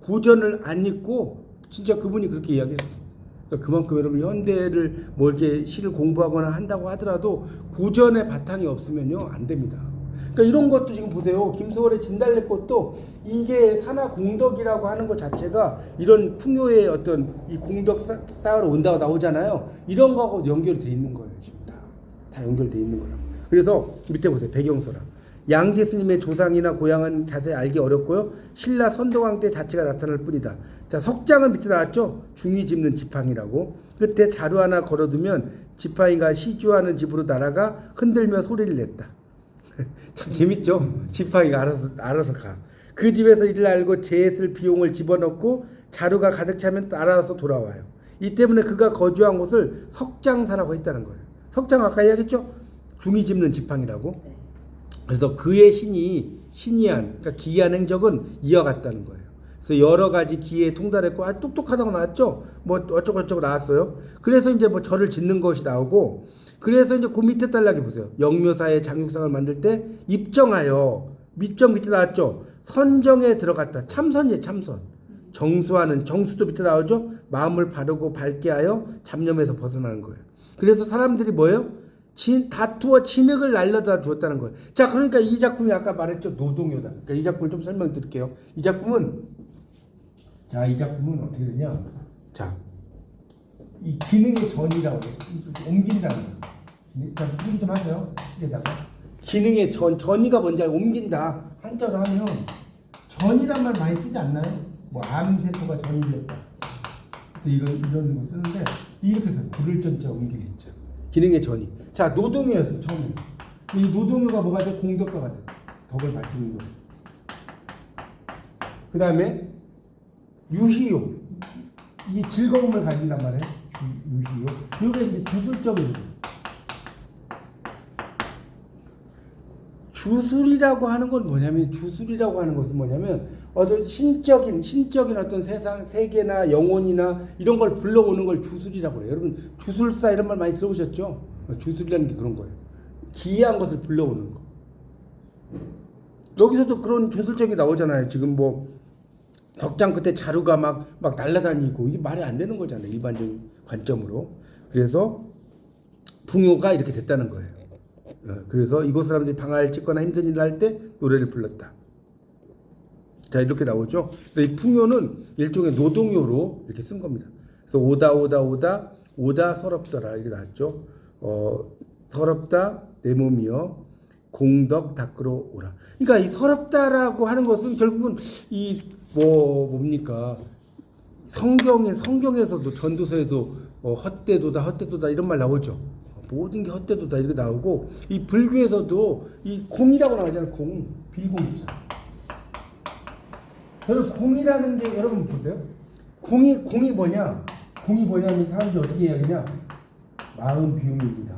고전을 안 읽고 진짜 그분이 그렇게 이야기했어요. 그러니까 그만큼 여러분 현대를 뭐 이렇게 시를 공부하거나 한다고 하더라도 고전의 바탕이 없으면요 안 됩니다. 그러니까 이런 것도 지금 보세요. 김소월의 진달래꽃도 이게 산하공덕이라고 하는 것 자체가 이런 풍요의 어떤 이 공덕 쌓으러 온다고 나오잖아요. 이런 거하고 연결이 돼 있는 거예요. 지금 다 연결돼 있는 거라고. 그래서 밑에 보세요. 배경서라. 양지 스님의 조상이나 고향은 자세히 알기 어렵고요. 신라 선동왕 때 자체가 나타날 뿐이다. 자, 석장은 밑에 나왔죠. 중이 짚는 지팡이라고. 끝에 자루 하나 걸어두면 지팡이가 시주하는 집으로 날아가 흔들며 소리를 냈다. 참 재밌죠. 지팡이가 알아서 가. 그 집에서 일을 알고 재에 쓸 비용을 집어넣고 자루가 가득 차면 알아서 돌아와요. 이 때문에 그가 거주한 곳을 석장사라고 했다는 거예요. 석장 아까 이야기했죠. 중이 짚는 지팡이라고. 그래서 그의 신이한 그러니까 기이한 행적은 이어갔다는 거예요. 그래서 여러 가지 기에 통달했고 똑똑하다고 나왔죠. 뭐 어쩌고 나왔어요. 그래서 이제 뭐 절을 짓는 것이 나오고 그래서 이제 그 밑에 딸락이 보세요. 영묘사의 장육상을 만들 때 입정하여 밑정 밑에 나왔죠. 선정에 들어갔다. 참선이에요. 참선. 정수하는 정수도 밑에 나오죠. 마음을 바르고 밝게 하여 잡념에서 벗어나는 거예요. 그래서 사람들이 뭐예요? 다투어 진흙을 날려다 주었다는 거예요. 자, 그러니까 이 작품이 아까 말했죠. 노동요다. 그러니까 이 작품을 좀 설명드릴게요. 이 작품은 어떻게 되냐? 자, 이 기능의 전이라고 옮긴다는 거예요. 자, 얘기 좀 하세요. 여기다가 기능의 전이가 뭔지 알고 옮긴다. 한자로 하면 전이란 말 많이 쓰지 않나요? 뭐 암세토가 전이 됐다. 이런 거 쓰는데 이렇게 해서 부를 전자 옮기겠죠. 기능의 전이. 자, 노동요였어 처음에. 이 노동요가 뭐가 돼? 공덕과 같아. 덕을 받치는 거. 그 다음에 유희요. 이게 즐거움을 가진단 말이에요. 유희요. 이게 이제 주술적인 거. 주술이라고 하는 건 뭐냐면 주술이라고 하는 것은 뭐냐면 어떤 신적인 어떤 세상 세계나 영혼이나 이런 걸 불러오는 걸 주술이라고 해요. 여러분 주술사 이런 말 많이 들어보셨죠? 주술이라는 게 그런 거예요. 기이한 것을 불러오는 거. 여기서도 그런 주술적이 나오잖아요. 지금 뭐 덕장 끝에 자루가 막 날아다니고 이게 말이 안 되는 거잖아요. 일반적인 관점으로. 그래서 풍요가 이렇게 됐다는 거예요. 그래서 이곳 사람들이 방아를 찍거나 힘든 일을 할 때 노래를 불렀다. 자, 이렇게 나오죠. 그래서 이 풍요는 일종의 노동요로 이렇게 쓴 겁니다. 그래서 오다 서럽더라 이렇게 나왔죠. 서럽다 내 몸이여 공덕 닦으러 오라. 그러니까 이 서럽다라고 하는 것은 결국은 이 뭡니까 성경에서도 전도서에도 헛되도다 이런 말 나오죠. 모든 게 헛되도다 이렇게 나오고 이 불교에서도 이 공이라고 나오잖아요. 공 비공 있잖아요. 여러분 공이라는 게 여러분 보세요. 공이 뭐냐? 공이 뭐냐면 사람들이 어떻게 이야기냐? 마음 비움입니다.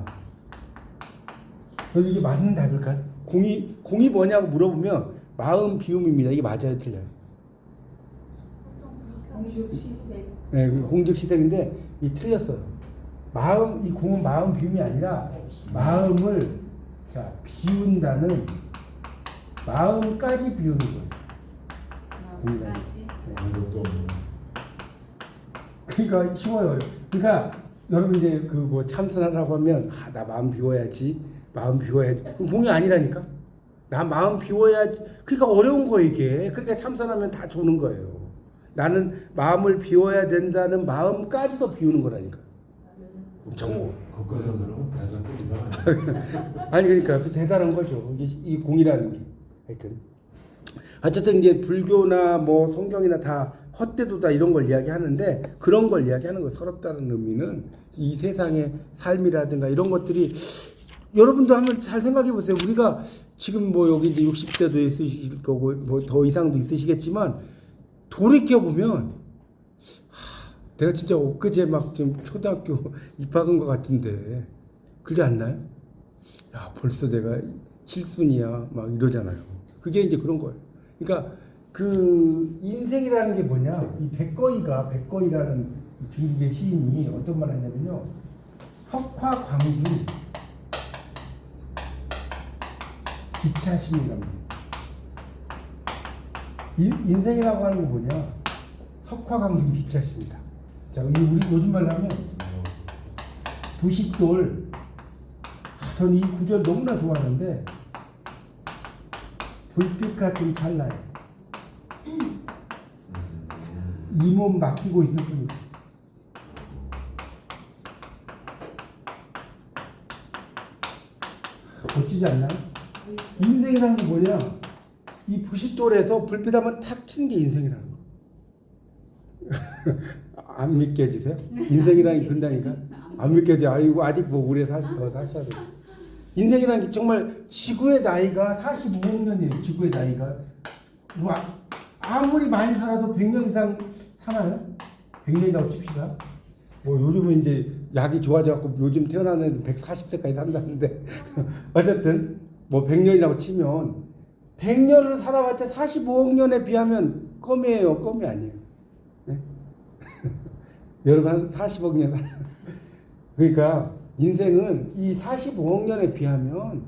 여러분 이게 맞는 답일까요? 공이 뭐냐고 물어보면 마음 비움입니다. 이게 맞아요, 틀려요? 공죽시색. 네, 공죽시색인데 이 틀렸어요. 이 공은 마음 비움이 아니라 마음을 비운다는 마음까지 비우는 거예요. 마음까지. 아무것도 그러니까 쉬워요. 그러니까 여러분 이제 그 뭐 참선하라고 하면 나 마음 비워야지. 공이 아니라니까. 나 마음 비워야지. 그러니까 어려운 거 이게. 그러니까 참선하면 다 좋은 거예요. 나는 마음을 비워야 된다는 마음까지도 비우는 거라니까. 거기까지 한 사람은 대사급이잖아요. 아니 그러니까 그 대단한 거죠. 이게 이 공이라는 게. 하여튼 어쨌든 이제 불교나 뭐 성경이나 다 헛되도다 이런 걸 이야기하는데 그런 걸 이야기하는 거 서럽다는 의미는 이 세상의 삶이라든가 이런 것들이 여러분도 한번 잘 생각해 보세요. 우리가 지금 뭐 여기 이제 60대도 있으실 거고 뭐 더 이상도 있으시겠지만 돌이켜 보면 내가 진짜 엊그제 막 지금 초등학교 입학한 것 같은데 그러지 않나요? 야 벌써 내가 7순이야 막 이러잖아요. 그게 이제 그런 거예요. 그러니까 그 인생이라는 게 뭐냐? 이 백거이라는 중국의 시인이 어떤 말 하냐면요. 석화광주 기차신이랍니다. 인생이라고 하는 게 뭐냐? 석화강균 기차입니다. 자, 우리 요즘 말로 하면 부싯돌. 저는 이 구절 너무나 좋아하는데 불빛 같은 찰나에 이 몸 맡기고 있을 뿐이다. 멋지지 않나요? 인생이란 게 뭐냐? 이 부싯돌에서 불빛 한번 탁 치는 게 인생이라는 거. 안 믿겨지세요? 인생이라는 게 그런다니까? 안 믿겨져. 아이고 아직 뭐 우리 더 사셔야 돼. 인생이라는 게 정말 지구의 나이가 45억 년이에요. 지구의 나이가. 아무리 많이 살아도 100년 이상 사나요? 100년이라고 칩시다. 뭐 요즘은 이제 약이 좋아져갖고 요즘 태어나는 애들 140세까지 산다는데 어쨌든 뭐 100년이라고 치면 100년을 살아봤자 45억 년에 비하면 껌이에요. 껌이 아니에요. 네? 여러분 한 40억 년 살아. 그러니까 인생은 이 45억 년에 비하면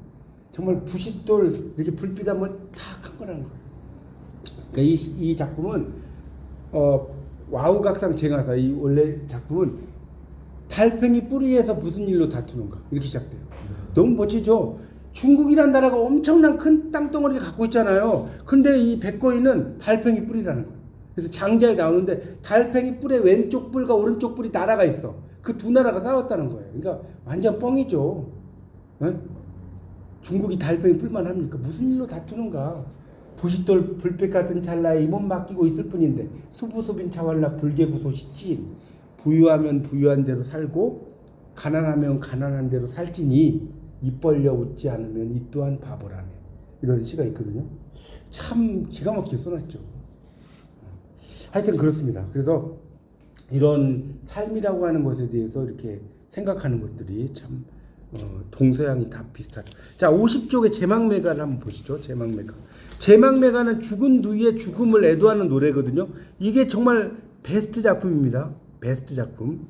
정말 부싯돌 이렇게 불빛 한번 탁 한 거라는 거예요. 그러니까 이 작품은 와우각상 쟁하사 이 원래 작품은 달팽이 뿌리에서 무슨 일로 다투는가 이렇게 시작돼요. 너무 멋지죠. 중국이란 나라가 엄청난 큰 땅덩어리를 갖고 있잖아요. 근데 이 백거인은 달팽이 뿌리라는 거예요. 그래서 장자에 나오는데 달팽이 뿔의 왼쪽 뿔과 오른쪽 뿔이 나라가 있어. 그 두 나라가 싸웠다는 거예요. 그러니까 완전 뻥이죠. 에? 중국이 달팽이 뿔만 합니까? 무슨 일로 다투는가? 부싯돌 불빛 같은 찰나에 이 몸 맡기고 있을 뿐인데 수부수빈 차왈락 불개구소 시치인 부유하면 부유한 대로 살고 가난하면 가난한 대로 살지니 입 벌려 웃지 않으면 이 또한 바보라네. 이런 시가 있거든요. 참 기가 막히게 써놨죠. 하여튼 그렇습니다. 그래서 이런 삶이라고 하는 것에 대해서 이렇게 생각하는 것들이 참 동서양이 다 비슷하죠. 자, 50쪽의 제막매가를 한번 보시죠. 제막매가. 제막매가는 죽은 누이의 죽음을 애도하는 노래거든요. 이게 정말 베스트 작품입니다. 베스트 작품.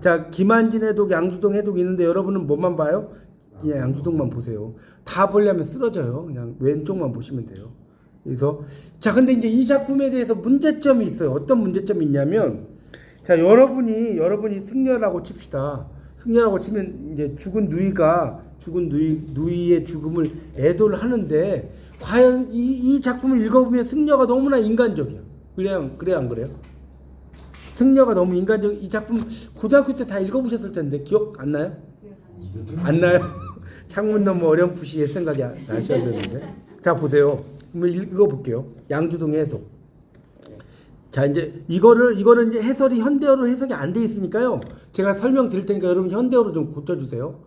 자, 김한진 해독, 양주동 해독이 있는데 여러분은 뭐만 봐요? 그냥 양주동만 보세요. 다 보려면 쓰러져요. 그냥 왼쪽만 보시면 돼요. 그래서 자, 근데 이제 이 작품에 대해서 문제점이 있어요. 어떤 문제점이 있냐면, 자, 여러분이 승려라고 칩시다. 승려라고 치면 이제 죽은 누이의 죽음을 애도를 하는데 과연 이 작품을 읽어보면 승려가 너무나 인간적이에요. 그래요, 안 그래요? 승려가 너무 인간적. 이 작품 고등학교 때 다 읽어보셨을 텐데 기억 안 나요? 안 나요? 창문 너무 어렴풋이 옛 생각이 나셔야 되는데. 자, 보세요. 한번 읽어볼게요. 양주동의 해석. 자, 이제 이거는 이제 해설이 현대어로 해석이 안 돼 있으니까요. 제가 설명드릴 테니까 여러분 현대어로 좀 고쳐주세요.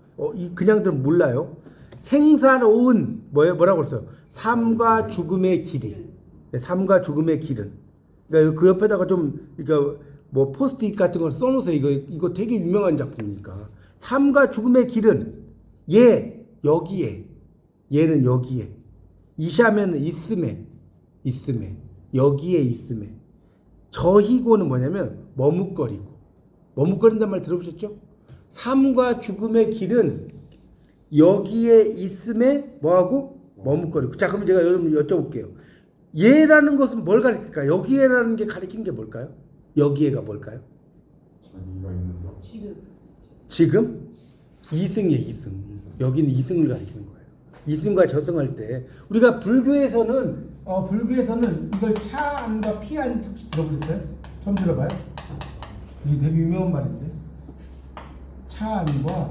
그냥 들으면 몰라요. 생사로운 뭐라고 그랬어요? 삶과 죽음의 길이. 삶과 죽음의 길은. 그러니까 그 옆에다가 좀 그러니까 뭐 포스트잇 같은 걸 써놓으세요. 이거 되게 유명한 작품이니까. 삶과 죽음의 길은 여기에. 얘는 여기에. 이샤면은 있음에. 여기에 있음에. 저희고는 뭐냐면 머뭇거리고. 머뭇거린다는 말 들어보셨죠? 삶과 죽음의 길은 여기에 있음에 뭐하고? 머뭇거리고. 자, 그럼 제가 여러분 여쭤볼게요. 얘라는 것은 뭘 가리킬까요? 여기에라는 게 가리킨 게 뭘까요? 여기에가 뭘까요? 자기가 있는 거. 지금? 이승. 여기는 이승을 가리키는 거예요. 이승과 저승할 때 우리가 불교에서는 이걸 차안과 피안 혹시 들어보셨어요? 처음 들어봐요? 이게 되게 유명한 말인데 차안과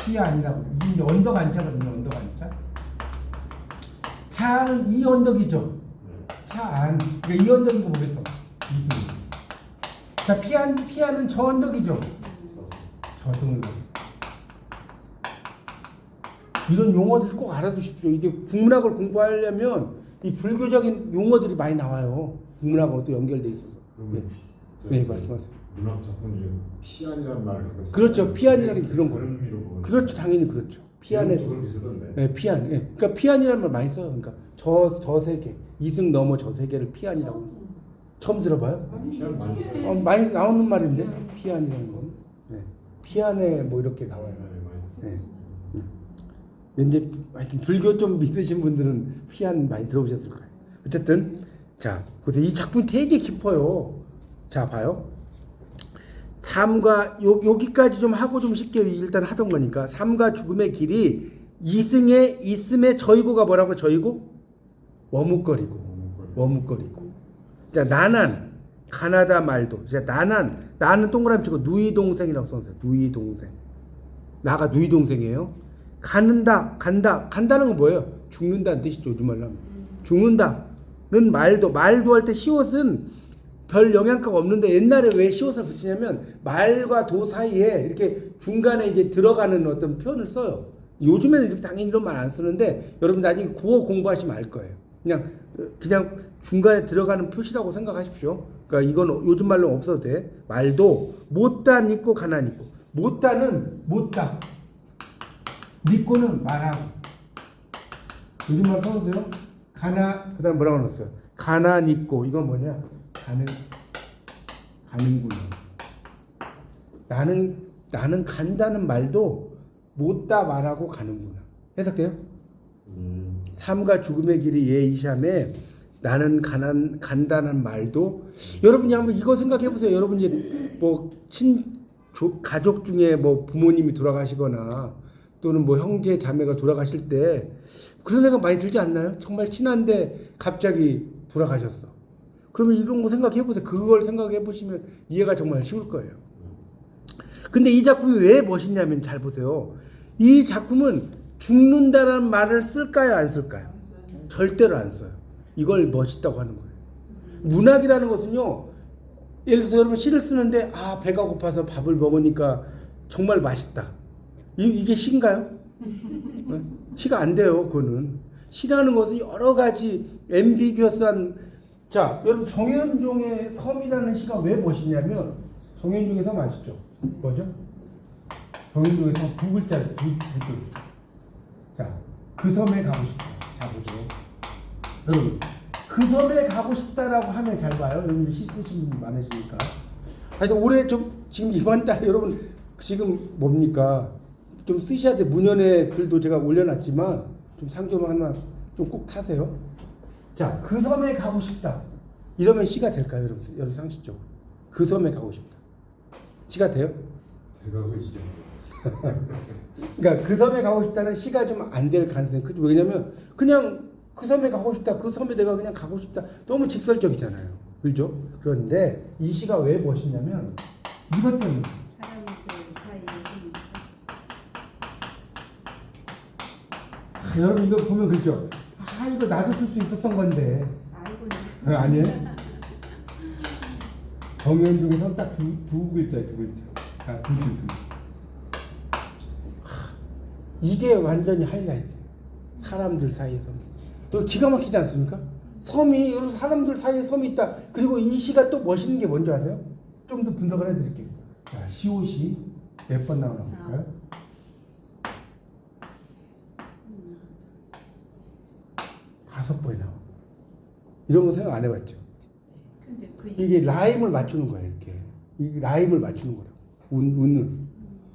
피안이라고. 이게 이제 언덕 안자거든요. 언덕 안자. 차안은 이 언덕이죠. 차안. 그러니까 이 언덕인 거 뭐겠어? 이승. 자, 피안은 저 언덕이죠. 저승을. 이런 용어들 꼭 알아두십시오. 이게 국문학을 공부하려면 이 불교적인 용어들이 많이 나와요. 국문학하고 또 연결돼 있어서. 네, 말씀하세요. 문학 작품 중에 피안이라는 말을 갖고 있어요. 그렇죠. 피안이라는 게 그런 거예요. 의미로 그렇죠, 당연히 그렇죠. 피안에서. 그런 게 쓰던데. 네, 피안. 네. 그러니까 피안이라는 말 많이 써요. 그러니까 저 세계, 이승 넘어 저 세계를 피안이라고. 처음 들어봐요? 피안 많이 써요. 많이 나오는 말인데 피안이라는 건. 네. 피안에 뭐 이렇게 나와요. 네. 왠지 하여튼 불교 좀 믿으신 분들은 피안 많이 들어보셨을 거예요. 어쨌든 자, 그래서 이 작품 되게 깊어요. 자, 봐요. 삶과 여기까지 좀 하고 좀 쉽게 일단 하던 거니까 삶과 죽음의 길이 이승에 있음에 저이고가 뭐라고 저이고 워뭇거리고. 자, 나난 가나다 말도. 자, 나는 동그라미 치고 누이 동생이라고 써놓으세요. 누이 동생. 나가 누이 동생이에요. 간다는 건 뭐예요? 죽는다는 뜻이죠. 요즘 말로 하면. 죽는다는 말도 할 때 시옷은 별 영향가가 없는데 옛날에 왜 시옷을 붙이냐면 말과 도 사이에 이렇게 중간에 이제 들어가는 어떤 표현을 써요. 요즘에는 이렇게 당연히 이런 말 안 쓰는데 여러분 나중에 국어 공부하시면 알 거예요. 그냥 중간에 들어가는 표시라고 생각하십시오. 그러니까 이건 요즘 말로 없어도 돼. 말도 못다 니꼬 가나 니꼬. 못다는 못다. 니꼬는 말하고. 요즘 말 써보세요. 가나 그다음 뭐라고 넣었어요? 가나 니꼬. 이건 뭐냐? 가는구나. 나는 간다는 말도 못다 말하고 가는구나. 해석돼요? 삶과 죽음의 길이 예이샴에 나는 간다는 말도 여러분이 한번 이거 생각해 보세요. 여러분 이제 뭐 가족 중에 뭐 부모님이 돌아가시거나 또는 뭐 형제 자매가 돌아가실 때 그런 생각 많이 들지 않나요? 정말 친한데 갑자기 돌아가셨어. 그러면 이런 거 생각해 보세요. 그걸 생각해 보시면 이해가 정말 쉬울 거예요. 근데 이 작품이 왜 멋있냐면 잘 보세요. 이 작품은 죽는다는 말을 쓸까요, 안 쓸까요? 절대로 안 써요. 이걸 멋있다고 하는 거예요. 문학이라는 것은요. 예를 들어서 여러분 시를 쓰는데 배가 고파서 밥을 먹으니까 정말 맛있다. 이게 시인가요? 시가 안 돼요. 그거는. 시라는 것은 여러 가지 앰비규어스한 자, 여러분 정현종의 섬이라는 시가 왜 멋있냐면 정현종의 섬 아시죠? 뭐죠? 정현종의 섬 두 글자, 두 글자. 자, 그 섬에 가고 싶다. 자, 보세요. 여러분, 그 섬에 가고 싶다라고 하면 잘 봐요. 여러분 시 쓰시는 분 많으시니까. 하여튼 올해 좀 지금 이번 달에 여러분 지금 뭡니까? 좀 쓰셔야 돼. 문연의 글도 제가 올려놨지만 좀 상점 하나 좀 꼭 타세요. 자, 그 섬에 가고 싶다. 이러면 시가 될까요, 여러분 상식적으로? 그 섬에 가고 싶다. 시가 돼요? 대가고 있죠. 그러니까 그 섬에 가고 싶다는 시가 좀 안 될 가능성이 크죠. 왜냐면 그냥 그 섬에 가고 싶다. 그 섬에 내가 그냥 가고 싶다. 너무 직설적이잖아요. 그렇죠? 그런데 이 시가 왜 멋있냐면 이것 때문에. 사람들 사이에 여러분 이거 보면 그렇죠? 이거 나도 쓸 수 있었던 건데. 알고 아니에요? 정현종의 섬 딱 두 글자예요. 두 글자. 두 줄. 이게 완전히 하이라이트. 사람들 사이에 섬. 또 기가 막히지 않습니까? 섬이 여러 사람들 사이에 섬이 있다. 그리고 이 시가 또 멋있는 게 뭔지 아세요? 좀 더 분석을 해드릴게요. 자, 시옷이 몇 번 나오나 볼까요? 5번이 나와. 이런 거 생각 안 해봤죠? 근데 이게 라임을 맞추는 거예요. 이렇게 이 라임을 맞추는 거라고. 운은.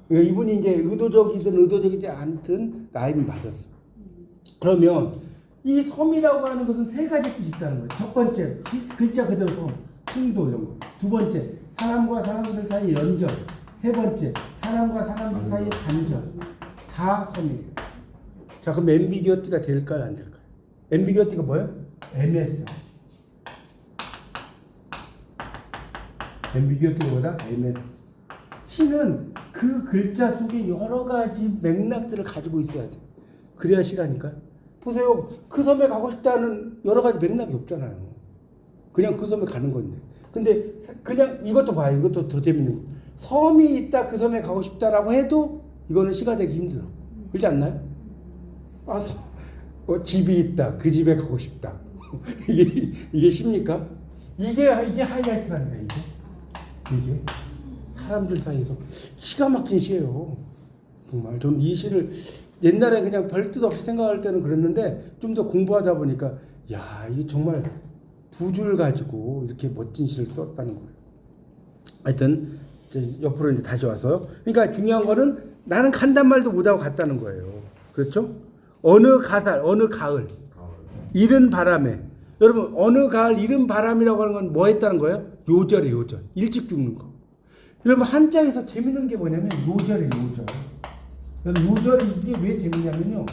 그러니까 이분이 이제 의도적이든 의도적이지 않든 라임이 맞았어. 그러면 이 섬이라고 하는 것은 세 가지 뜻이 있다는 거예요. 첫 번째 글자 그대로 섬, 풍도 이런 거. 두 번째 사람과 사람들 사이의 연결. 세 번째 사람과 사람들 사이의 단절. 다 섬이에요. 자, 그럼 앰비기어티가 될까요, 안 될까요? 앰비기어티가 뭐예요? 애매성. 앰비기어티가 뭐다? 애매성. 시는 그 글자 속에 여러 가지 맥락들을 가지고 있어야 돼. 그래야 시라니까요. 보세요. 그 섬에 가고 싶다는 여러 가지 맥락이 없잖아요. 그냥 그 섬에 가는 건데. 근데 그냥 이것도 봐요. 이것도 더 재밌는 거. 섬이 있다, 그 섬에 가고 싶다라고 해도 이거는 시가 되기 힘들어. 그렇지 않나요? 집이 있다, 그 집에 가고 싶다. 이게 시입니까? 이게 하이라이트라는 거예요. 이게 사람들 사이에서 기가 막힌 시예요. 정말 저는 이 시를 옛날에 그냥 별 뜻 없이 생각할 때는 그랬는데 좀 더 공부하다 보니까 야, 이게 정말 두 줄 가지고 이렇게 멋진 시를 썼다는 거예요. 하여튼 이제 옆으로 이제 다시 와서 그러니까 중요한 거는 나는 간단 말도 못하고 갔다는 거예요. 그렇죠? 어느 가살, 어느 가을, 이른 바람에 여러분 어느 가을 이른 바람이라고 하는 건 뭐 했다는 거예요? 요절이에요. 요절. 일찍 죽는 거. 여러분 한자에서 재밌는 게 뭐냐면 요절이에요. 요절. 여러분 요절이 이게 왜 재밌냐면요.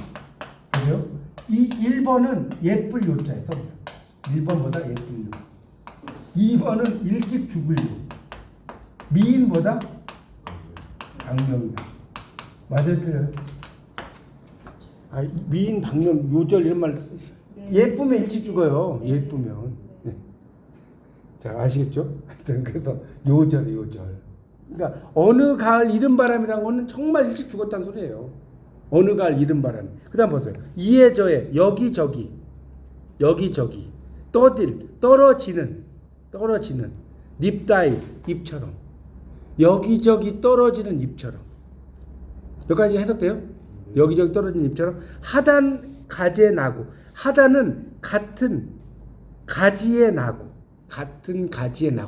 보세요. 이 1번은 예쁠 요자에 써보세요. 1번보다 예쁠 요. 2번은 일찍 죽을 요. 미인보다 방명이다. 맞아요, 틀려요? 미인, 방명, 요절 이런 말 쓰. 예쁘면 일찍 죽어요. 예쁘면. 네. 자, 아시겠죠? 하여튼 그래서 요절, 요절. 그러니까 어느 가을 이른 바람이라는 거는 정말 일찍 죽었다는 소리예요. 어느 가을 이른 바람. 그다음 보세요. 이에저에 여기저기 여기저기 떨어지는 잎다이 잎처럼 여기저기 떨어지는 잎처럼 여기까지 해석돼요? 여기저기 떨어지는 잎처럼 하단 가지에 나고 하단은 같은 가지에 나고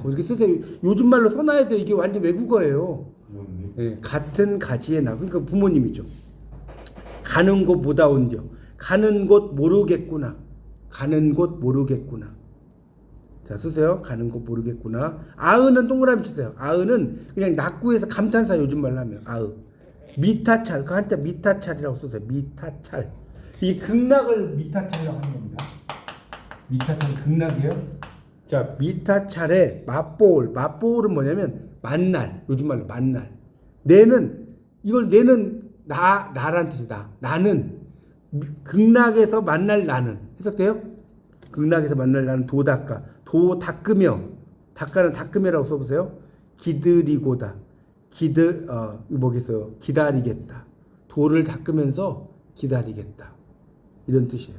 이렇게 쓰세요. 요즘 말로 써놔야 돼. 이게 완전 외국어예요. 부모님. 예, 같은 가지에 나고 그러니까 부모님이죠. 가는 곳 못 아온겨. 가는 곳 모르겠구나. 자, 쓰세요. 가는 곳 모르겠구나. 아으는 동그라미 치세요. 아으는 그냥 낙구에서 감탄사 요즘 말로 하면 아으. 미타찰. 그 한자 미타찰이라고 쓰세요. 미타찰. 이 극락을 미타찰이라고 하는 겁니다. 미타찰 극락이에요. 자, 미타찰의 맞보울은 뭐냐면 만날. 요즘 말로 만날. 내는 나란 뜻이다. 나는 극락에서 만날 나는 해석돼요? 극락에서 만날 나는 도닦아. 도 닦으며 닦아는 닦으며라고 써보세요. 기드리고다. 뭐겠어요? 기다리겠다. 도를 닦으면서 기다리겠다. 이런 뜻이에요.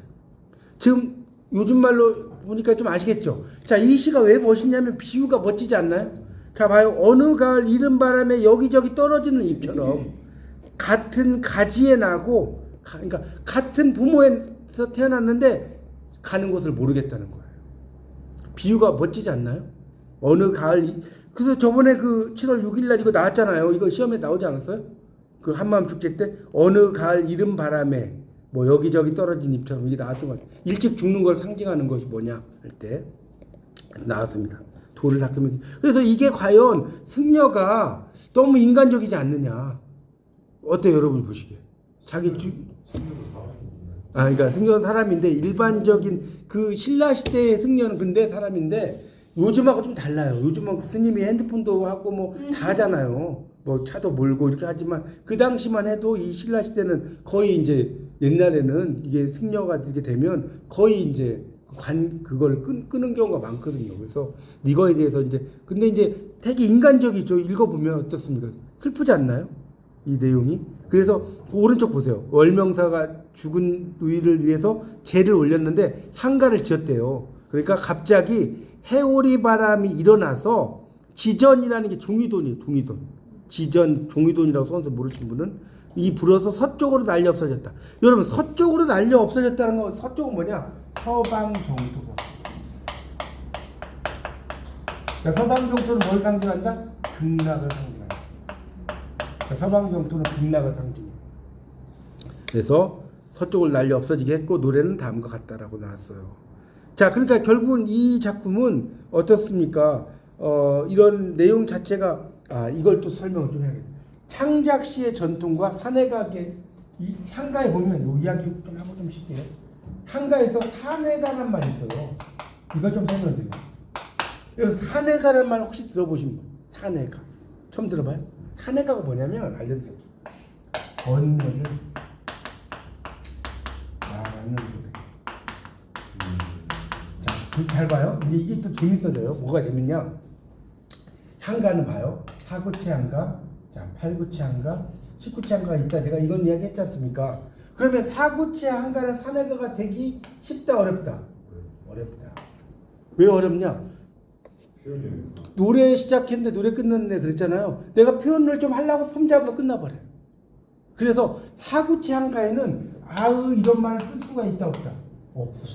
지금 요즘 말로 보니까 좀 아시겠죠? 자, 이 시가 왜 멋있냐면 비유가 멋지지 않나요? 자, 봐요. 어느 가을 이른 바람에 여기저기 떨어지는 잎처럼 같은 가지에 나고 그러니까 같은 부모에서 태어났는데 가는 곳을 모르겠다는 거예요. 비유가 멋지지 않나요? 어느 가을 그래서 저번에 그 7월 6일 날 이거 나왔잖아요. 이거 시험에 나오지 않았어요? 그 한마음 축제 때 어느 가을 이른 바람에 뭐 여기저기 떨어진 잎처럼 이게 나왔던 것 같아요. 일찍 죽는 걸 상징하는 것이 뭐냐 할 때 나왔습니다. 도를 닦으면 그래서 이게 과연 승려가 너무 인간적이지 않느냐? 어때요, 여러분 보시기에? 그러니까 승려는 사람인데 일반적인 그 신라 시대의 승려는 근데 사람인데 요즘하고 좀 달라요. 요즘은 스님이 핸드폰도 하고 뭐 다 하잖아요. 뭐 차도 몰고 이렇게 하지만 그 당시만 해도 이 신라 시대는 거의 이제 옛날에는 이게 승려가 이렇게 되면 거의 이제 그걸 끄는 경우가 많거든요. 그래서 이거에 대해서 근데 이제 되게 인간적이죠. 읽어보면 어떻습니까? 슬프지 않나요? 이 내용이. 그래서 그 오른쪽 보세요. 월명사가 죽은 누이를 위해서 제를 올렸는데 향가를 지었대요. 그러니까 갑자기 해오리 바람이 일어나서 지전이라는 게 종이돈이에요. 종이돈이라고 써서 모르신 분은 이 불어서 서쪽으로 날려 없어졌다. 여러분 서쪽으로 날려 없어졌다는 건 서쪽은 뭐냐? 서방 정토가. 자, 서방 정토는 뭘 상징한다? 극락을 상징한다. 자, 서방 정토는 극락을 상징해요. 그래서 서쪽을 날려 없어지게 했고 노래는 다음과 같다라고 나왔어요. 자, 그러니까 결국은 이 작품은 어떻습니까? 이런 내용 자체가 이걸 또 설명을 좀 해야겠다. 창작시의 전통과 사내각의 이 향가에 보면 이 이야기 좀 하고 좀 쉽게요. 향가에서 사내가란 말이 있어요. 이걸 좀 설명드려요. 여러분 사내가란 말 혹시 들어보신 분? 사내가 처음 들어봐요? 사내가가 뭐냐면 알려드려요. 번뇌를 말하는 노래. 자, 잘 봐요. 이게 또 재밌어져요. 뭐가 재밌냐? 향가는 봐요. 사구체 향가, 자, 팔구체 향가, 십구체 향가가 있다. 제가 이건 이야기 했지 않습니까? 그러면 사구체 향가는 사내가가 되기 쉽다, 어렵다? 어렵다. 왜 어렵냐? 노래 시작했는데 노래 끝났네 그랬잖아요. 내가 표현을 좀 하려고 폼 잡아서 끝나버려요. 그래서 사구체 향가에는 이런 말을 쓸 수가 있다, 없다? 없어.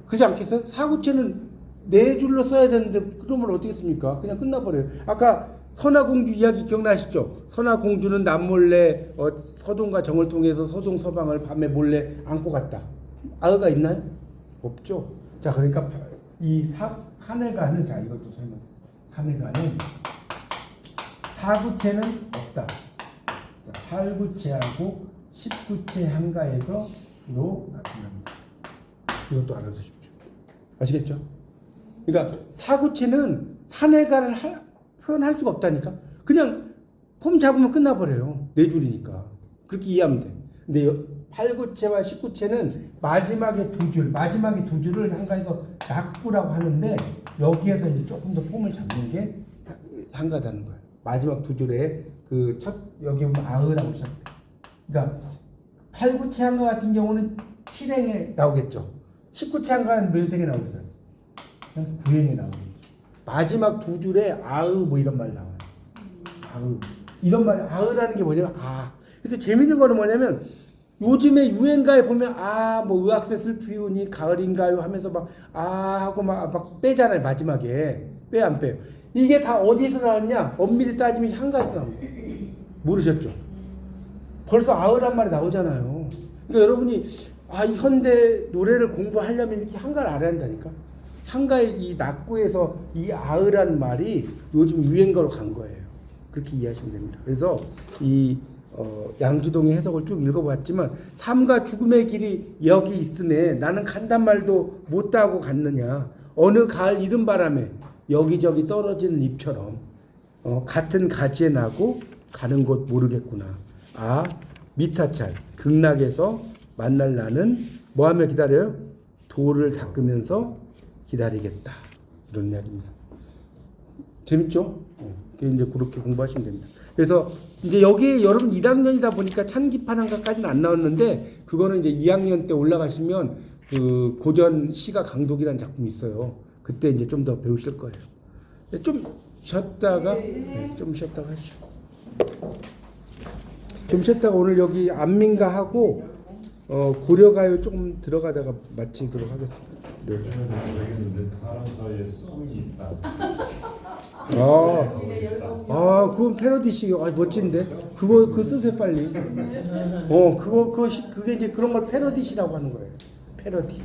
그렇지 않겠어요? 사구체는 네 줄로 써야 되는데 그러면 어떻게 씁니까? 그냥 끝나버려요. 아까 선화공주 이야기 기억나시죠? 선화공주는 남몰래 서동과 정을 통해서 서동 서방을 밤에 몰래 안고 갔다. 아가 있나요? 없죠. 자, 그러니까 이 산해가는, 자, 이것도 설명. 산해가는 사구체는 없다. 자, 8구체하고 10구체 한가에서 로 나타납니다. 이것도 알아두십시오. 아시겠죠? 그러니까 사구체는 산해가를 표현할 수가 없다니까. 그냥 폼 잡으면 끝나버려요. 네 줄이니까. 그렇게 이해하면 돼. 근데 8구체와 10구체는 마지막에 두 줄을 한가에서 낙구라고 하는데 여기에서 이제 조금 더 폼을 잡는 게 한가다는 거예요. 마지막 두 줄에 그 첫 여기 보면 아으라고 시작돼. 그러니까 8구체 한가 같은 경우는 7행에 나오겠죠. 10구체 한가는 몇 행에 나오겠어요? 9행에 나오겠죠. 마지막 두 줄에 아으 뭐 이런 말 나와요. 아으. 이런 말, 아으라는 게 뭐냐면 그래서 재밌는 거는 뭐냐면 요즘에 유행가에 보면 뭐 의학세 슬피우니 가을인가요 하면서 막 하고 막 빼잖아요. 마지막에 빼 안 빼요. 이게 다 어디에서 나왔냐? 엄밀히 따지면 향가에서 나온 거예요. 모르셨죠? 벌써 아으란 말이 나오잖아요. 그러니까 여러분이 현대 노래를 공부하려면 이렇게 향가를 알아야 한다니까. 향가의 이 낙구에서 이 아으란 말이 요즘 유행가로 간 거예요. 그렇게 이해하시면 됩니다. 그래서 이 양두동의 해석을 쭉 읽어봤지만 삶과 죽음의 길이 여기 있음에 나는 간단 말도 못하고 갔느냐. 어느 가을 이른 바람에 여기저기 떨어지는 잎처럼 같은 가지에 나고 가는 곳 모르겠구나. 미타찰 극락에서 만날 나는 뭐하며 기다려요? 돌을 닦으면서 기다리겠다. 이런 이야기입니다. 재밌죠? 이제 그렇게 공부하시면 됩니다. 그래서 이제 여기 여러분 1학년이다 보니까 찬기판 한가까지는 안 나왔는데 그거는 이제 2학년 때 올라가시면 그 고전 시가 강독이라는 작품이 있어요. 그때 이제 좀 더 배우실 거예요. 좀 쉬었다가 좀 쉬었다가 하시죠. 좀 쉬었다가 오늘 여기 안민가 하고 고려가요 조금 들어가다가 마치도록 하겠습니다. 네. 되겠는데 사람 사이에 성이 있다. 그건 패러디식. 멋진데. 그거 쓰세요 빨리. 그게 이제 그런 걸 패러디시라고 하는 거예요. 패러디.